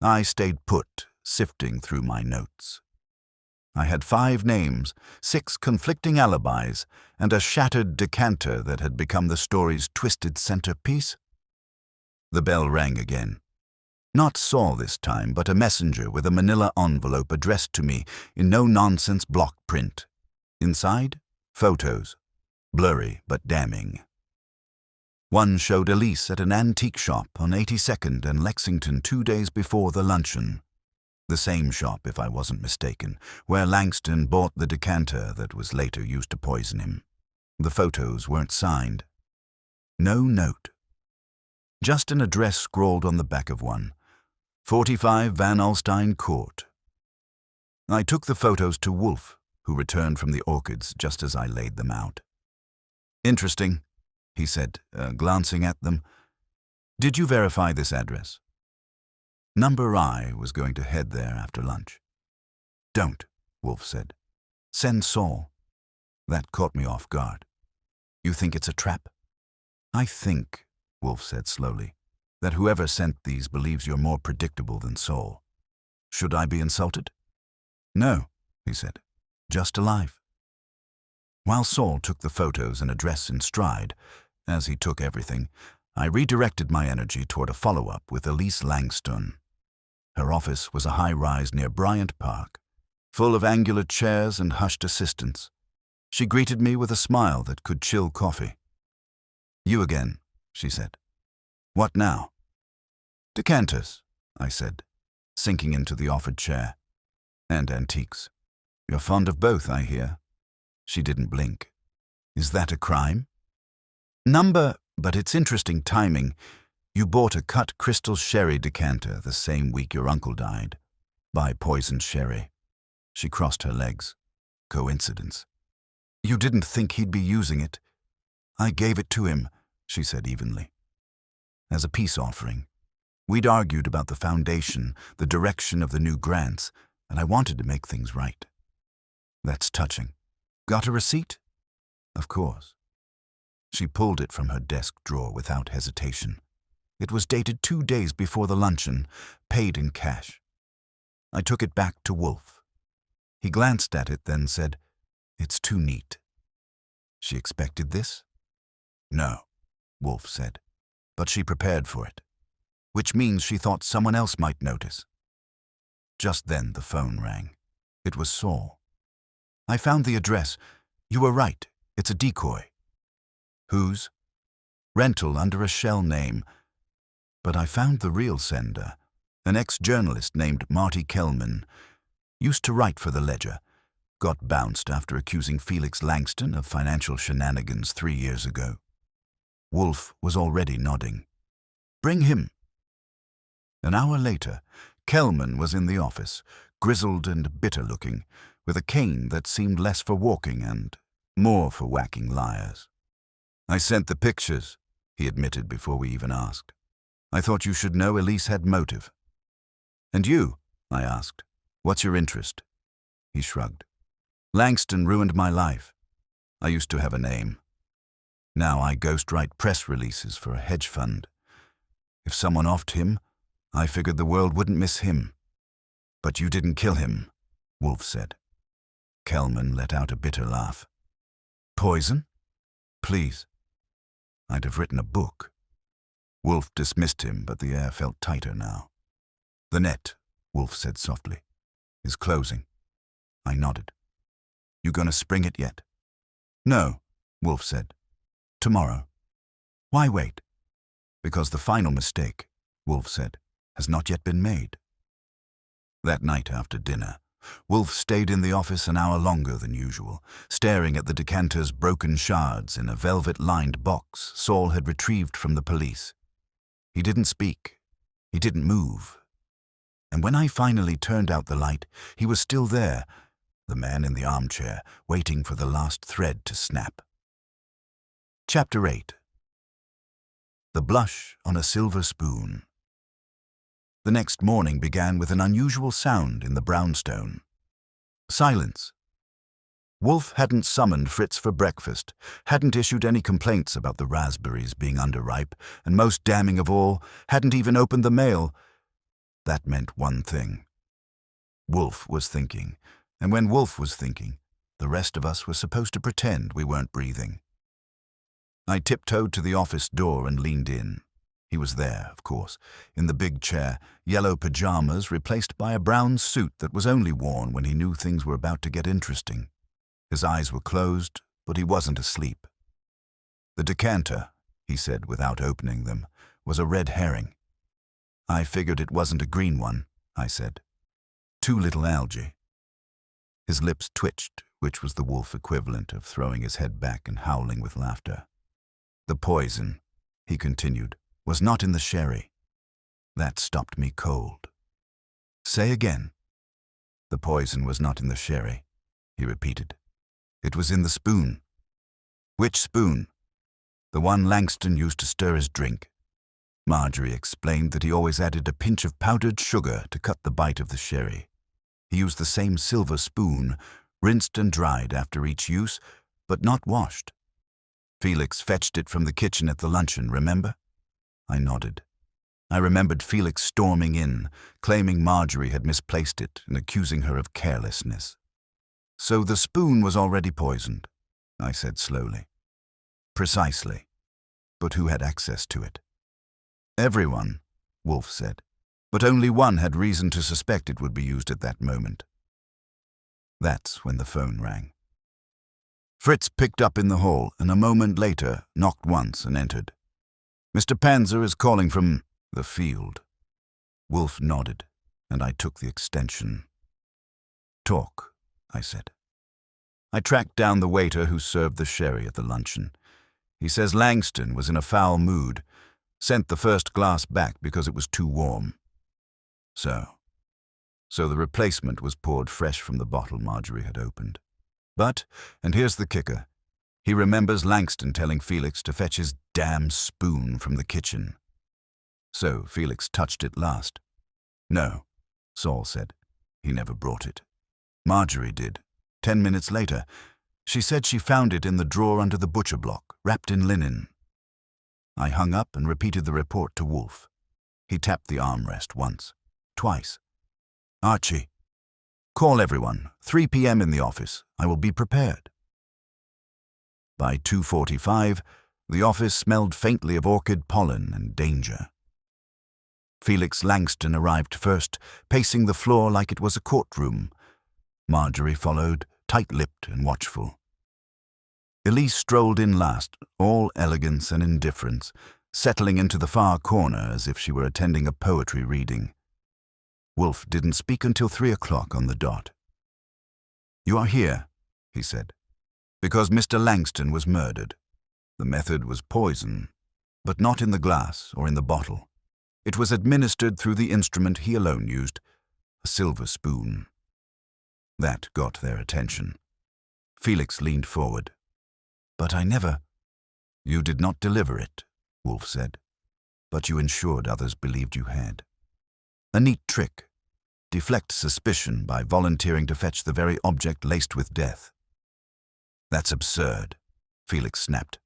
[SPEAKER 1] I stayed put, sifting through my notes. I had 5 names, 6 conflicting alibis, and a shattered decanter that had become the story's twisted centerpiece. The bell rang again. Not Saul this time, but a messenger with a manila envelope addressed to me in no-nonsense block print. Inside, photos, blurry but damning. One showed Elise at an antique shop on 82nd and Lexington 2 days before the luncheon. The same shop, if I wasn't mistaken, where Langston bought the decanter that was later used to poison him. The photos weren't signed. No note. Just an address scrawled on the back of one. 45 Van Alstyne Court. I took the photos to Wolfe, who returned from the orchids just as I laid them out. "Interesting," he said, glancing at them. "Did you verify this address?" Number I was going to head there after lunch. "Don't," Wolfe said. "Send Saul." That caught me off guard. "You think it's a trap?" "I think," Wolfe said slowly, "that whoever sent these believes you're more predictable than Saul. Should I be insulted?" "No," he said, "just alive." While Saul took the photos and address in stride, as he took everything, I redirected my energy toward a follow-up with Elise Langston. Her office was a high-rise near Bryant Park, full of angular chairs and hushed assistants. She greeted me with a smile that could chill coffee. "You again," she said. "What now?" "Decanters," I said, sinking into the offered chair. "And antiques. You're fond of both, I hear." She didn't blink. "Is that a crime?" But it's interesting timing. You bought a cut crystal sherry decanter the same week your uncle died. By poisoned sherry." She crossed her legs. "Coincidence." "You didn't think he'd be using it." "I gave it to him," she said evenly. "As a peace offering. We'd argued about the foundation, the direction of the new grants, and I wanted to make things right." "That's touching. Got a receipt?" "Of course." She pulled it from her desk drawer without hesitation. It was dated 2 days before the luncheon, paid in cash. I took it back to Wolfe. He glanced at it, then said, "It's too neat." "She expected this?" "No," Wolfe said, "but she prepared for it, which means she thought someone else might notice." Just then the phone rang. It was Saul. "I found the address. You were right. It's a decoy." "Whose?" "Rental under a shell name. But I found the real sender, an ex-journalist named Marty Kelman. Used to write for the Ledger. Got bounced after accusing Felix Langston of financial shenanigans 3 years ago." Wolfe was already nodding. "Bring him." An hour later, Kelman was in the office, grizzled and bitter-looking, with a cane that seemed less for walking and more for whacking liars. "I sent the pictures," he admitted before we even asked. "I thought you should know Elise had motive." "And you?" I asked. "What's your interest?" He shrugged. "Langston ruined my life. I used to have a name. Now I ghostwrite press releases for a hedge fund. If someone offed him, I figured the world wouldn't miss him." "But you didn't kill him," Wolfe said. Kelman let out a bitter laugh. "Poison? Please. I'd have written a book." Wolfe dismissed him, but the air felt tighter now. "The net," Wolfe said softly, "is closing." I nodded. "You gonna spring it yet?" "No," Wolfe said. "Tomorrow." "Why wait?" "Because the final mistake," Wolfe said, "has not yet been made." That night after dinner, Wolfe stayed in the office an hour longer than usual, staring at the decanter's broken shards in a velvet-lined box Saul had retrieved from the police. He didn't speak. He didn't move. And when I finally turned out the light, he was still there, the man in the armchair, waiting for the last thread to snap. Chapter 8. The Blush on a Silver Spoon. The next morning began with an unusual sound in the brownstone. Silence. Wolfe hadn't summoned Fritz for breakfast, hadn't issued any complaints about the raspberries being underripe, and most damning of all, hadn't even opened the mail. That meant one thing. Wolfe was thinking, and when Wolfe was thinking, the rest of us were supposed to pretend we weren't breathing. I tiptoed to the office door and leaned in. He was there, of course, in the big chair, yellow pajamas replaced by a brown suit that was only worn when he knew things were about to get interesting. His eyes were closed, but he wasn't asleep. "The decanter," he said without opening them, was a red herring. I figured it wasn't a green one, I said. Too little algae. His lips twitched, which was the wolf equivalent of throwing his head back and howling with laughter. The poison, he continued, was not in the sherry. That stopped me cold. Say again. The poison was not in the sherry, he repeated. It was in the spoon. Which spoon? The one Langston used to stir his drink. Marjorie explained that he always added a pinch of powdered sugar to cut the bite of the sherry. He used the same silver spoon, rinsed and dried after each use, but not washed. Felix fetched it from the kitchen at the luncheon, remember? I nodded. I remembered Felix storming in, claiming Marjorie had misplaced it and accusing her of carelessness. So the spoon was already poisoned, I said slowly. Precisely. But who had access to it? Everyone, Wolfe said. But only one had reason to suspect it would be used at that moment. That's when the phone rang. Fritz picked up in the hall and a moment later knocked once and entered. Mr. Panzer is calling from the field. Wolfe nodded, and I took the extension. Talk, I said. I tracked down the waiter who served the sherry at the luncheon. He says Langston was in a foul mood, sent the first glass back because it was too warm. So the replacement was poured fresh from the bottle Marjorie had opened. But, and here's the kicker, he remembers Langston telling Felix to fetch his damn spoon from the kitchen. So Felix touched it last. No, Saul said. He never brought it. Marjorie did. 10 minutes later. She said she found it in the drawer under the butcher block, wrapped in linen. I hung up and repeated the report to Wolfe. He tapped the armrest once, twice. Archie, call everyone. 3 p.m. in the office. I will be prepared. By 2:45, the office smelled faintly of orchid pollen and danger. Felix Langston arrived first, pacing the floor like it was a courtroom. Marjorie followed, tight-lipped and watchful. Elise strolled in last, all elegance and indifference, settling into the far corner as if she were attending a poetry reading. Wolfe didn't speak until 3 o'clock on the dot. You are here, he said, because Mr. Langston was murdered. The method was poison, but not in the glass or in the bottle. It was administered through the instrument he alone used, a silver spoon. That got their attention. Felix leaned forward. But I never... You did not deliver it, Wolfe said, but you ensured others believed you had. A neat trick. Deflect suspicion by volunteering to fetch the very object laced with death. That's absurd, Felix snapped.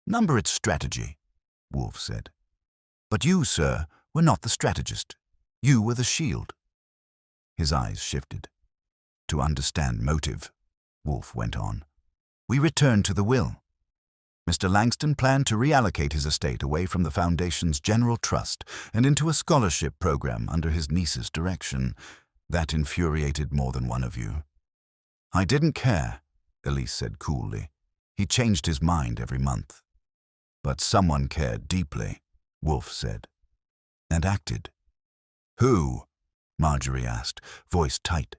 [SPEAKER 1] Number its strategy, Wolfe said. But you, sir, were not the strategist. You were the shield. His eyes shifted. To understand motive, Wolfe went on. We returned to the will. Mr. Langston planned to reallocate his estate away from the Foundation's general trust and into a scholarship program under his niece's direction. That infuriated more than one of you. I didn't care, Elise said coolly. He changed his mind every month. But someone cared deeply, Wolfe said, and acted. Who? Marjorie asked, voice tight.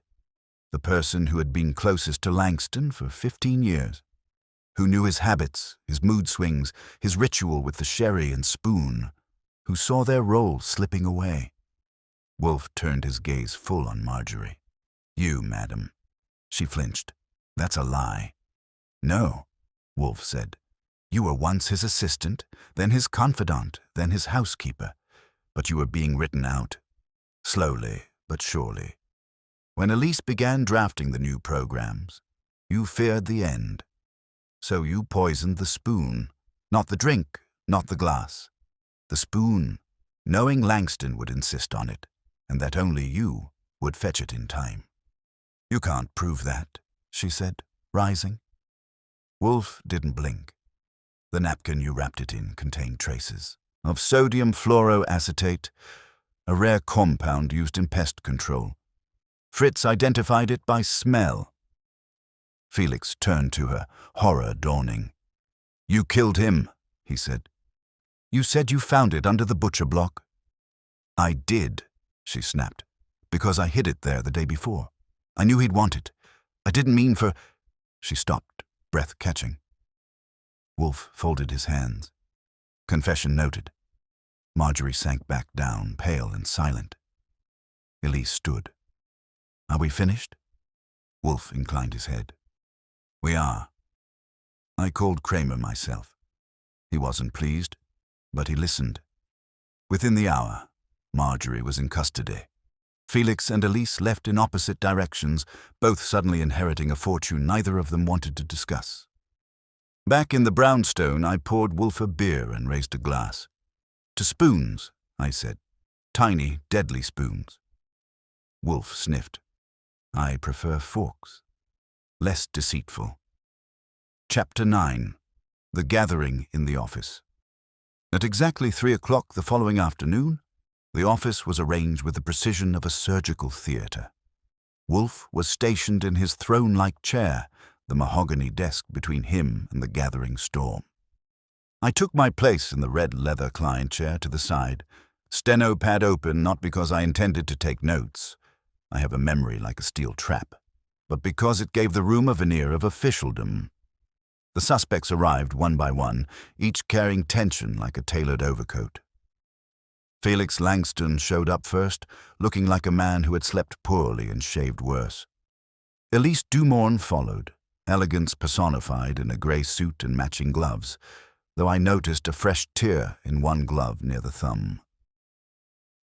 [SPEAKER 1] The person who had been closest to Langston for 15 years. Who knew his habits, his mood swings, his ritual with the sherry and spoon, who saw their role slipping away. Wolfe turned his gaze full on Marjorie. You, madam. She flinched. That's a lie. No, Wolfe said. You were once his assistant, then his confidant, then his housekeeper. But you were being written out. Slowly, but surely. When Elise began drafting the new programs, you feared the end. So you poisoned the spoon, not the drink, not the glass. The spoon, knowing Langston would insist on it, and that only you would fetch it in time. You can't prove that, she said, rising. Wolfe didn't blink. The napkin you wrapped it in contained traces of sodium fluoroacetate, a rare compound used in pest control. Fritz identified it by smell. Felix turned to her, horror dawning. You killed him, he said. You said you found it under the butcher block. I did, she snapped, because I hid it there the day before. I knew he'd want it. I didn't mean for... She stopped, breath catching. Wolfe folded his hands. Confession noted. Marjorie sank back down, pale and silent. Elise stood. Are we finished? Wolfe inclined his head. We are. I called Kramer myself. He wasn't pleased, but he listened. Within the hour, Marjorie was in custody. Felix and Elise left in opposite directions, both suddenly inheriting a fortune neither of them wanted to discuss. Back in the brownstone, I poured Wolfe a beer and raised a glass. To spoons, I said. Tiny, deadly spoons. Wolfe sniffed. I prefer forks. Less deceitful. Chapter 9. The Gathering in the Office. At exactly 3 o'clock the following afternoon, the office was arranged with the precision of a surgical theatre. Wolfe was stationed in his throne-like chair, the mahogany desk between him and the gathering storm. I took my place in the red leather client chair to the side, steno pad open not because I intended to take notes. I have a memory like a steel trap, but because it gave the room a veneer of officialdom. The suspects arrived one by one, each carrying tension like a tailored overcoat. Felix Langston showed up first, looking like a man who had slept poorly and shaved worse. Elise Dumorne followed, elegance personified in a grey suit and matching gloves, though I noticed a fresh tear in one glove near the thumb.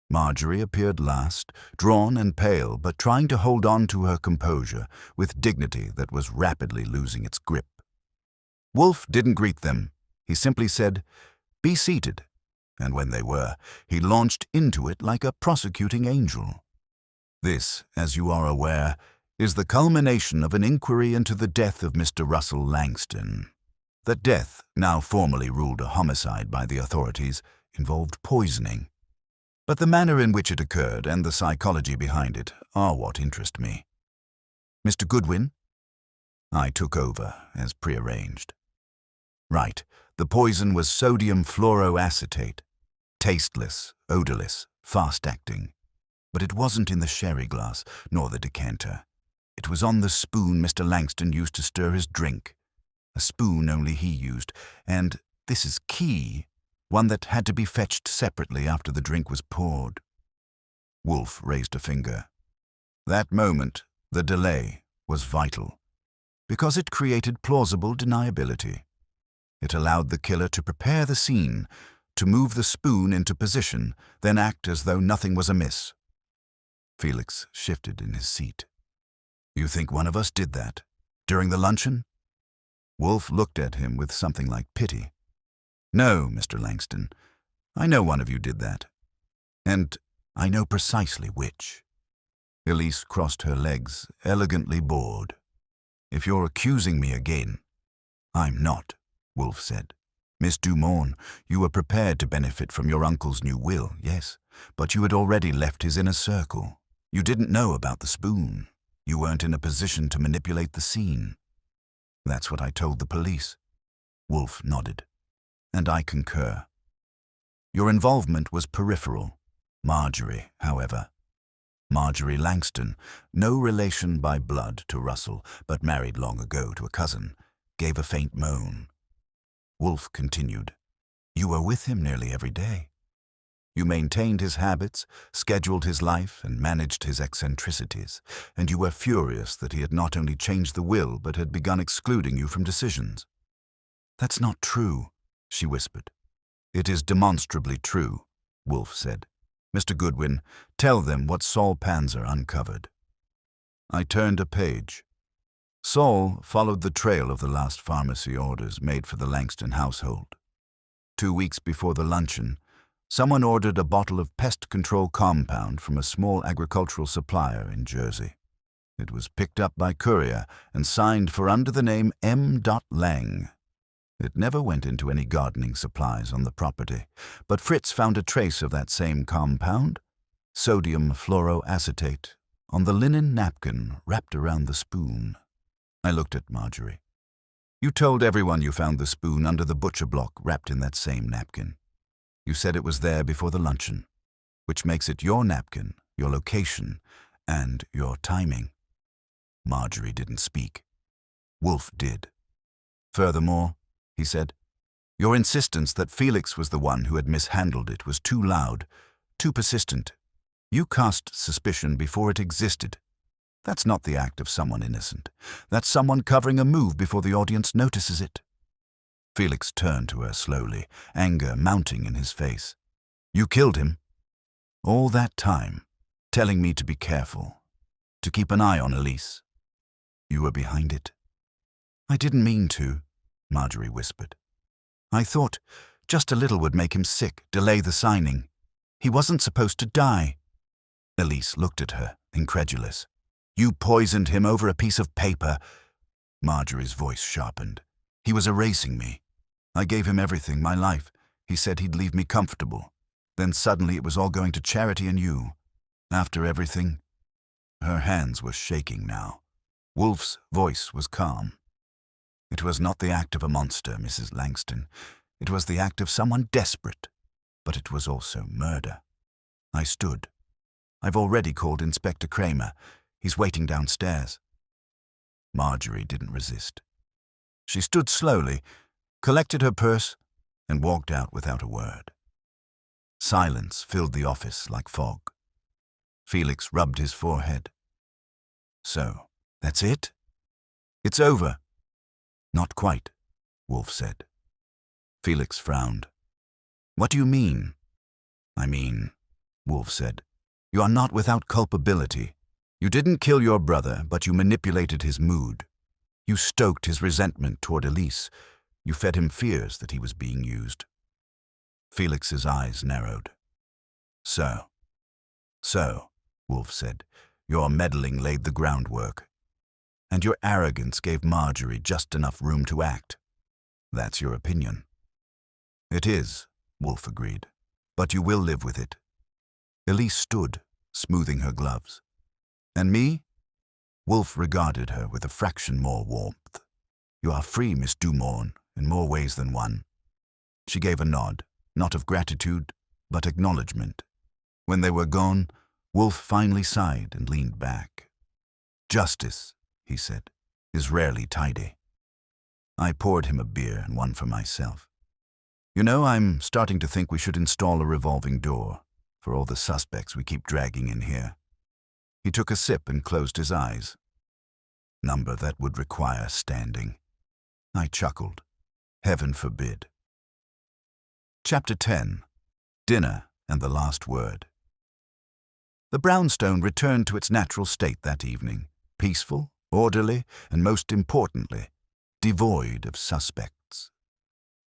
[SPEAKER 1] Marjorie appeared last, drawn and pale, but trying to hold on to her composure with dignity that was rapidly losing its grip. Wolfe didn't greet them. He simply said, "Be seated," and when they were, he launched into it like a prosecuting angel. This, as you are aware, is the culmination of an inquiry into the death of Mr. Russell Langston. That death, now formally ruled a homicide by the authorities, involved poisoning. But the manner in which it occurred and the psychology behind it are what interest me. Mr. Goodwin? I took over, as prearranged. Right, the poison was sodium fluoroacetate. Tasteless, odorless, fast-acting. But it wasn't in the sherry glass, nor the decanter. It was on the spoon Mr. Langston used to stir his drink. A spoon only he used, and, this is key, one that had to be fetched separately after the drink was poured. Wolfe raised a finger. That moment, the delay, was vital, because it created plausible deniability. It allowed the killer to prepare the scene, to move the spoon into position, then act as though nothing was amiss. Felix shifted in his seat. You think one of us did that? During the luncheon? Wolfe looked at him with something like pity. No, Mr. Langston. I know one of you did that. And I know precisely which. Elise crossed her legs, elegantly bored. If you're accusing me again, I'm not, Wolfe said. Miss Dumorne, you were prepared to benefit from your uncle's new will, yes, but you had already left his inner circle. You didn't know about the spoon. You weren't in a position to manipulate the scene. That's what I told the police. Wolfe nodded. And I concur. Your involvement was peripheral. Marjorie, however. Marjorie Langston, no relation by blood to Russell, but married long ago to a cousin, gave a faint moan. Wolfe continued. You were with him nearly every day. You maintained his habits, scheduled his life, and managed his eccentricities, and you were furious that he had not only changed the will but had begun excluding you from decisions. That's not true, she whispered. It is demonstrably true, Wolfe said. Mr. Goodwin, tell them what Saul Panzer uncovered. I turned a page. Saul followed the trail of the last pharmacy orders made for the Langston household. 2 weeks before the luncheon, someone ordered a bottle of pest control compound from a small agricultural supplier in Jersey. It was picked up by courier and signed for under the name M. Lang. It never went into any gardening supplies on the property, but Fritz found a trace of that same compound, sodium fluoroacetate, on the linen napkin wrapped around the spoon. I looked at Marjorie. You told everyone you found the spoon under the butcher block wrapped in that same napkin. You said it was there before the luncheon, which makes it your napkin, your location, and your timing. Marjorie didn't speak. Wolfe did. Furthermore, he said, your insistence that Felix was the one who had mishandled it was too loud, too persistent. You cast suspicion before it existed. That's not the act of someone innocent. That's someone covering a move before the audience notices it. Felix turned to her slowly, anger mounting in his face. You killed him. All that time, telling me to be careful, to keep an eye on Elise. You were behind it. I didn't mean to, Marjorie whispered. I thought just a little would make him sick, delay the signing. He wasn't supposed to die. Elise looked at her, incredulous. You poisoned him over a piece of paper. Marjorie's voice sharpened. He was erasing me. I gave him everything, my life. He said he'd leave me comfortable. Then suddenly it was all going to charity and you. After everything. Her hands were shaking now. Wolfe's voice was calm. It was not the act of a monster, Mrs. Langston. It was the act of someone desperate. But it was also murder. I stood. I've already called Inspector Kramer. He's waiting downstairs. Marjorie didn't resist. She stood slowly, collected her purse, and walked out without a word. Silence filled the office like fog. Felix rubbed his forehead. So, that's it? It's over. Not quite, Wolfe said. Felix frowned. What do you mean? I mean, Wolfe said, you are not without culpability. You didn't kill your brother, but you manipulated his mood. You stoked his resentment toward Elise. You fed him fears that he was being used. Felix's eyes narrowed. So, Wolfe said, your meddling laid the groundwork. And your arrogance gave Marjorie just enough room to act. That's your opinion. It is, Wolfe agreed, but you will live with it. Elise stood, smoothing her gloves. And me? Wolfe regarded her with a fraction more warmth. You are free, Miss Dumorne, in more ways than one. She gave a nod, not of gratitude, but acknowledgement. When they were gone, Wolfe finally sighed and leaned back. Justice, he said, is rarely tidy. I poured him a beer and one for myself. You know, I'm starting to think we should install a revolving door for all the suspects we keep dragging in here. He took a sip and closed his eyes. Number that would require standing. I chuckled. Heaven forbid. Chapter 10. Dinner and the Last Word. The brownstone returned to its natural state that evening, peaceful, orderly, and most importantly, devoid of suspects.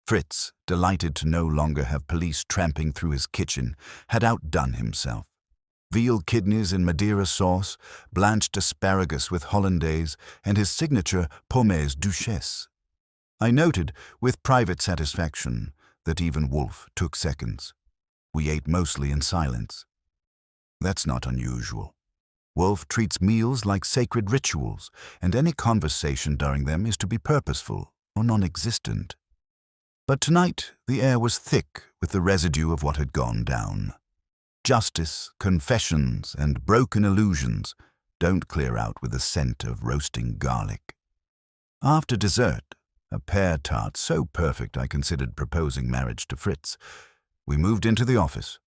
[SPEAKER 1] Fritz, delighted to no longer have police tramping through his kitchen, had outdone himself. Veal kidneys in Madeira sauce, blanched asparagus with hollandaise, and his signature pommées duchesse. I noted, with private satisfaction, that even Wolfe took seconds. We ate mostly in silence. That's not unusual. Wolfe treats meals like sacred rituals, and any conversation during them is to be purposeful or non-existent. But tonight the air was thick with the residue of what had gone down. Justice, confessions, and broken illusions don't clear out with the scent of roasting garlic. After dessert, a pear tart so perfect I considered proposing marriage to Fritz, we moved into the office.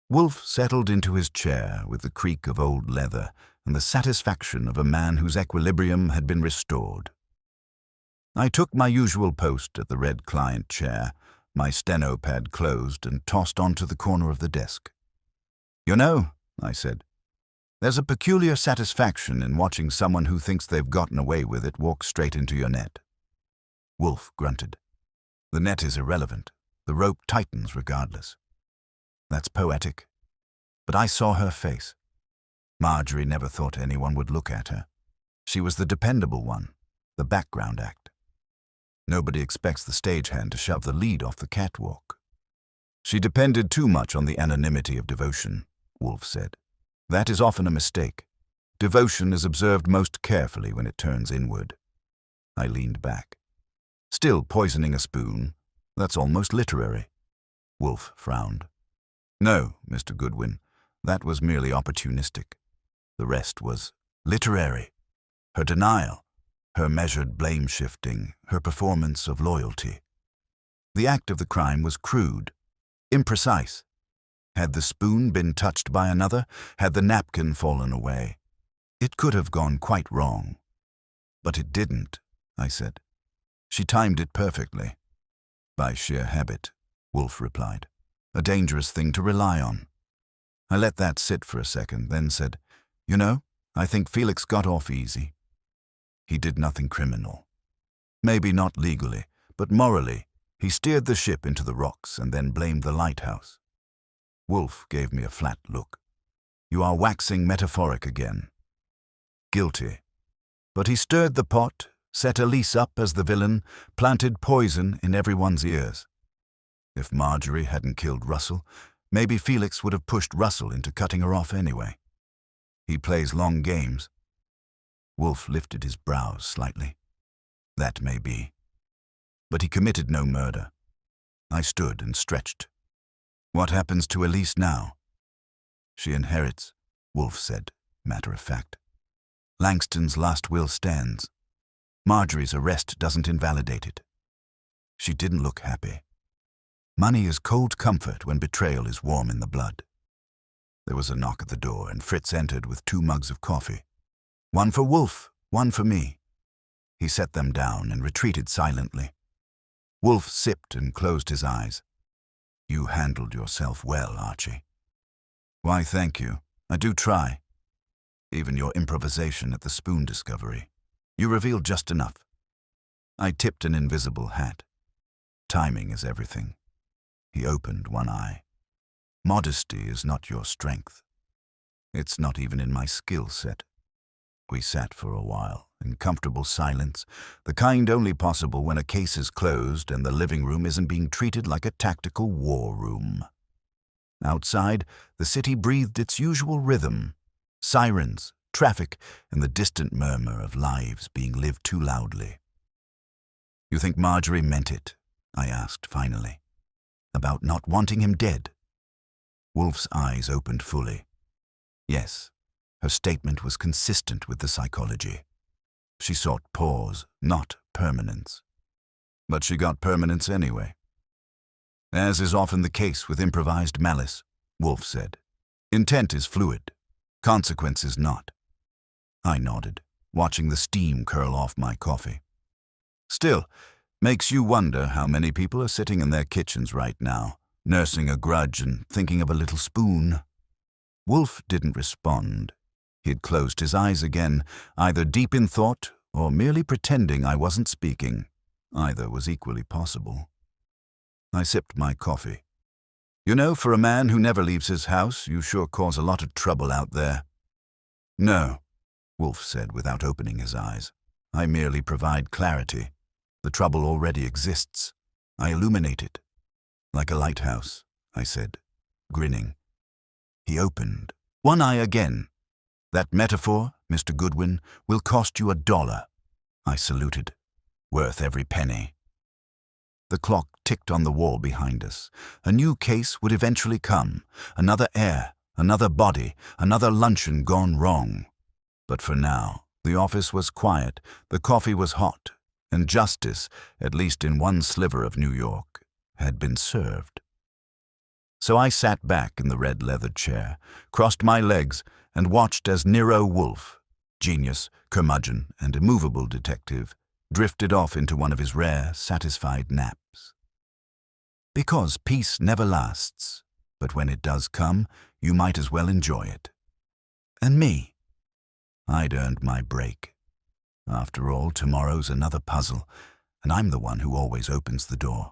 [SPEAKER 1] Wolfe settled into his chair with the creak of old leather and the satisfaction of a man whose equilibrium had been restored. I took my usual post at the red client chair, my steno pad closed and tossed onto the corner of the desk. You know, I said, there's a peculiar satisfaction in watching someone who thinks they've gotten away with it walk straight into your net. Wolfe grunted. The net is irrelevant. The rope tightens regardless. That's poetic. But I saw her face. Marjorie never thought anyone would look at her. She was the dependable one, the background act. Nobody expects the stagehand to shove the lead off the catwalk. She depended too much on the anonymity of devotion, Wolfe said. That is often a mistake. Devotion is observed most carefully when it turns inward. I leaned back. Still poisoning a spoon, that's almost literary. Wolfe frowned. No, Mr. Goodwin, that was merely opportunistic. The rest was literary. Her denial, her measured blame-shifting, her performance of loyalty. The act of the crime was crude, imprecise. Had the spoon been touched by another? Had the napkin fallen away? It could have gone quite wrong. But it didn't, I said. She timed it perfectly. By sheer habit, Wolfe replied. A dangerous thing to rely on. I let that sit for a second, then said, You know, I think Felix got off easy. He did nothing criminal. Maybe not legally, but morally, he steered the ship into the rocks and then blamed the lighthouse. Wolfe gave me a flat look. You are waxing metaphoric again. Guilty. But he stirred the pot, set Elise up as the villain, planted poison in everyone's ears. If Marjorie hadn't killed Russell, maybe Felix would have pushed Russell into cutting her off anyway. He plays long games. Wolfe lifted his brows slightly. That may be. But he committed no murder. I stood and stretched. What happens to Elise now? She inherits, Wolfe said, matter of fact. Langston's last will stands. Marjorie's arrest doesn't invalidate it. She didn't look happy. Money is cold comfort when betrayal is warm in the blood. There was a knock at the door, and Fritz entered with 2 mugs of coffee. One for Wolfe, one for me. He set them down and retreated silently. Wolfe sipped and closed his eyes. You handled yourself well, Archie. Why, thank you. I do try. Even your improvisation at the spoon discovery. You revealed just enough. I tipped an invisible hat. Timing is everything. He opened one eye. Modesty is not your strength. It's not even in my skill set. We sat for a while, in comfortable silence, the kind only possible when a case is closed and the living room isn't being treated like a tactical war room. Outside, the city breathed its usual rhythm. Sirens, traffic, and the distant murmur of lives being lived too loudly. You think Marjorie meant it? I asked finally. About not wanting him dead? Wolfe's eyes opened fully. Yes, her statement was consistent with the psychology. She sought pause, not permanence. But she got permanence anyway. As is often the case with improvised malice, Wolfe said. Intent is fluid, consequence is not. I nodded, watching the steam curl off my coffee. Still, makes you wonder how many people are sitting in their kitchens right now, nursing a grudge and thinking of a little spoon. Wolfe didn't respond. He had closed his eyes again, either deep in thought or merely pretending I wasn't speaking. Either was equally possible. I sipped my coffee. You know, for a man who never leaves his house, you sure cause a lot of trouble out there. No, Wolfe said without opening his eyes. I merely provide clarity. The trouble already exists. I illuminate it. Like a lighthouse, I said, grinning. He opened one eye again. That metaphor, Mr. Goodwin, will cost you $1. I saluted. Worth every penny. The clock ticked on the wall behind us. A new case would eventually come. Another heir, another body, another luncheon gone wrong. But for now, the office was quiet, the coffee was hot, and justice, at least in one sliver of New York, had been served. So I sat back in the red-leathered chair, crossed my legs, and watched as Nero Wolfe, genius, curmudgeon, and immovable detective, drifted off into one of his rare, satisfied naps. Because peace never lasts, but when it does come, you might as well enjoy it. And me. I'd earned my break. After all, tomorrow's another puzzle, and I'm the one who always opens the door.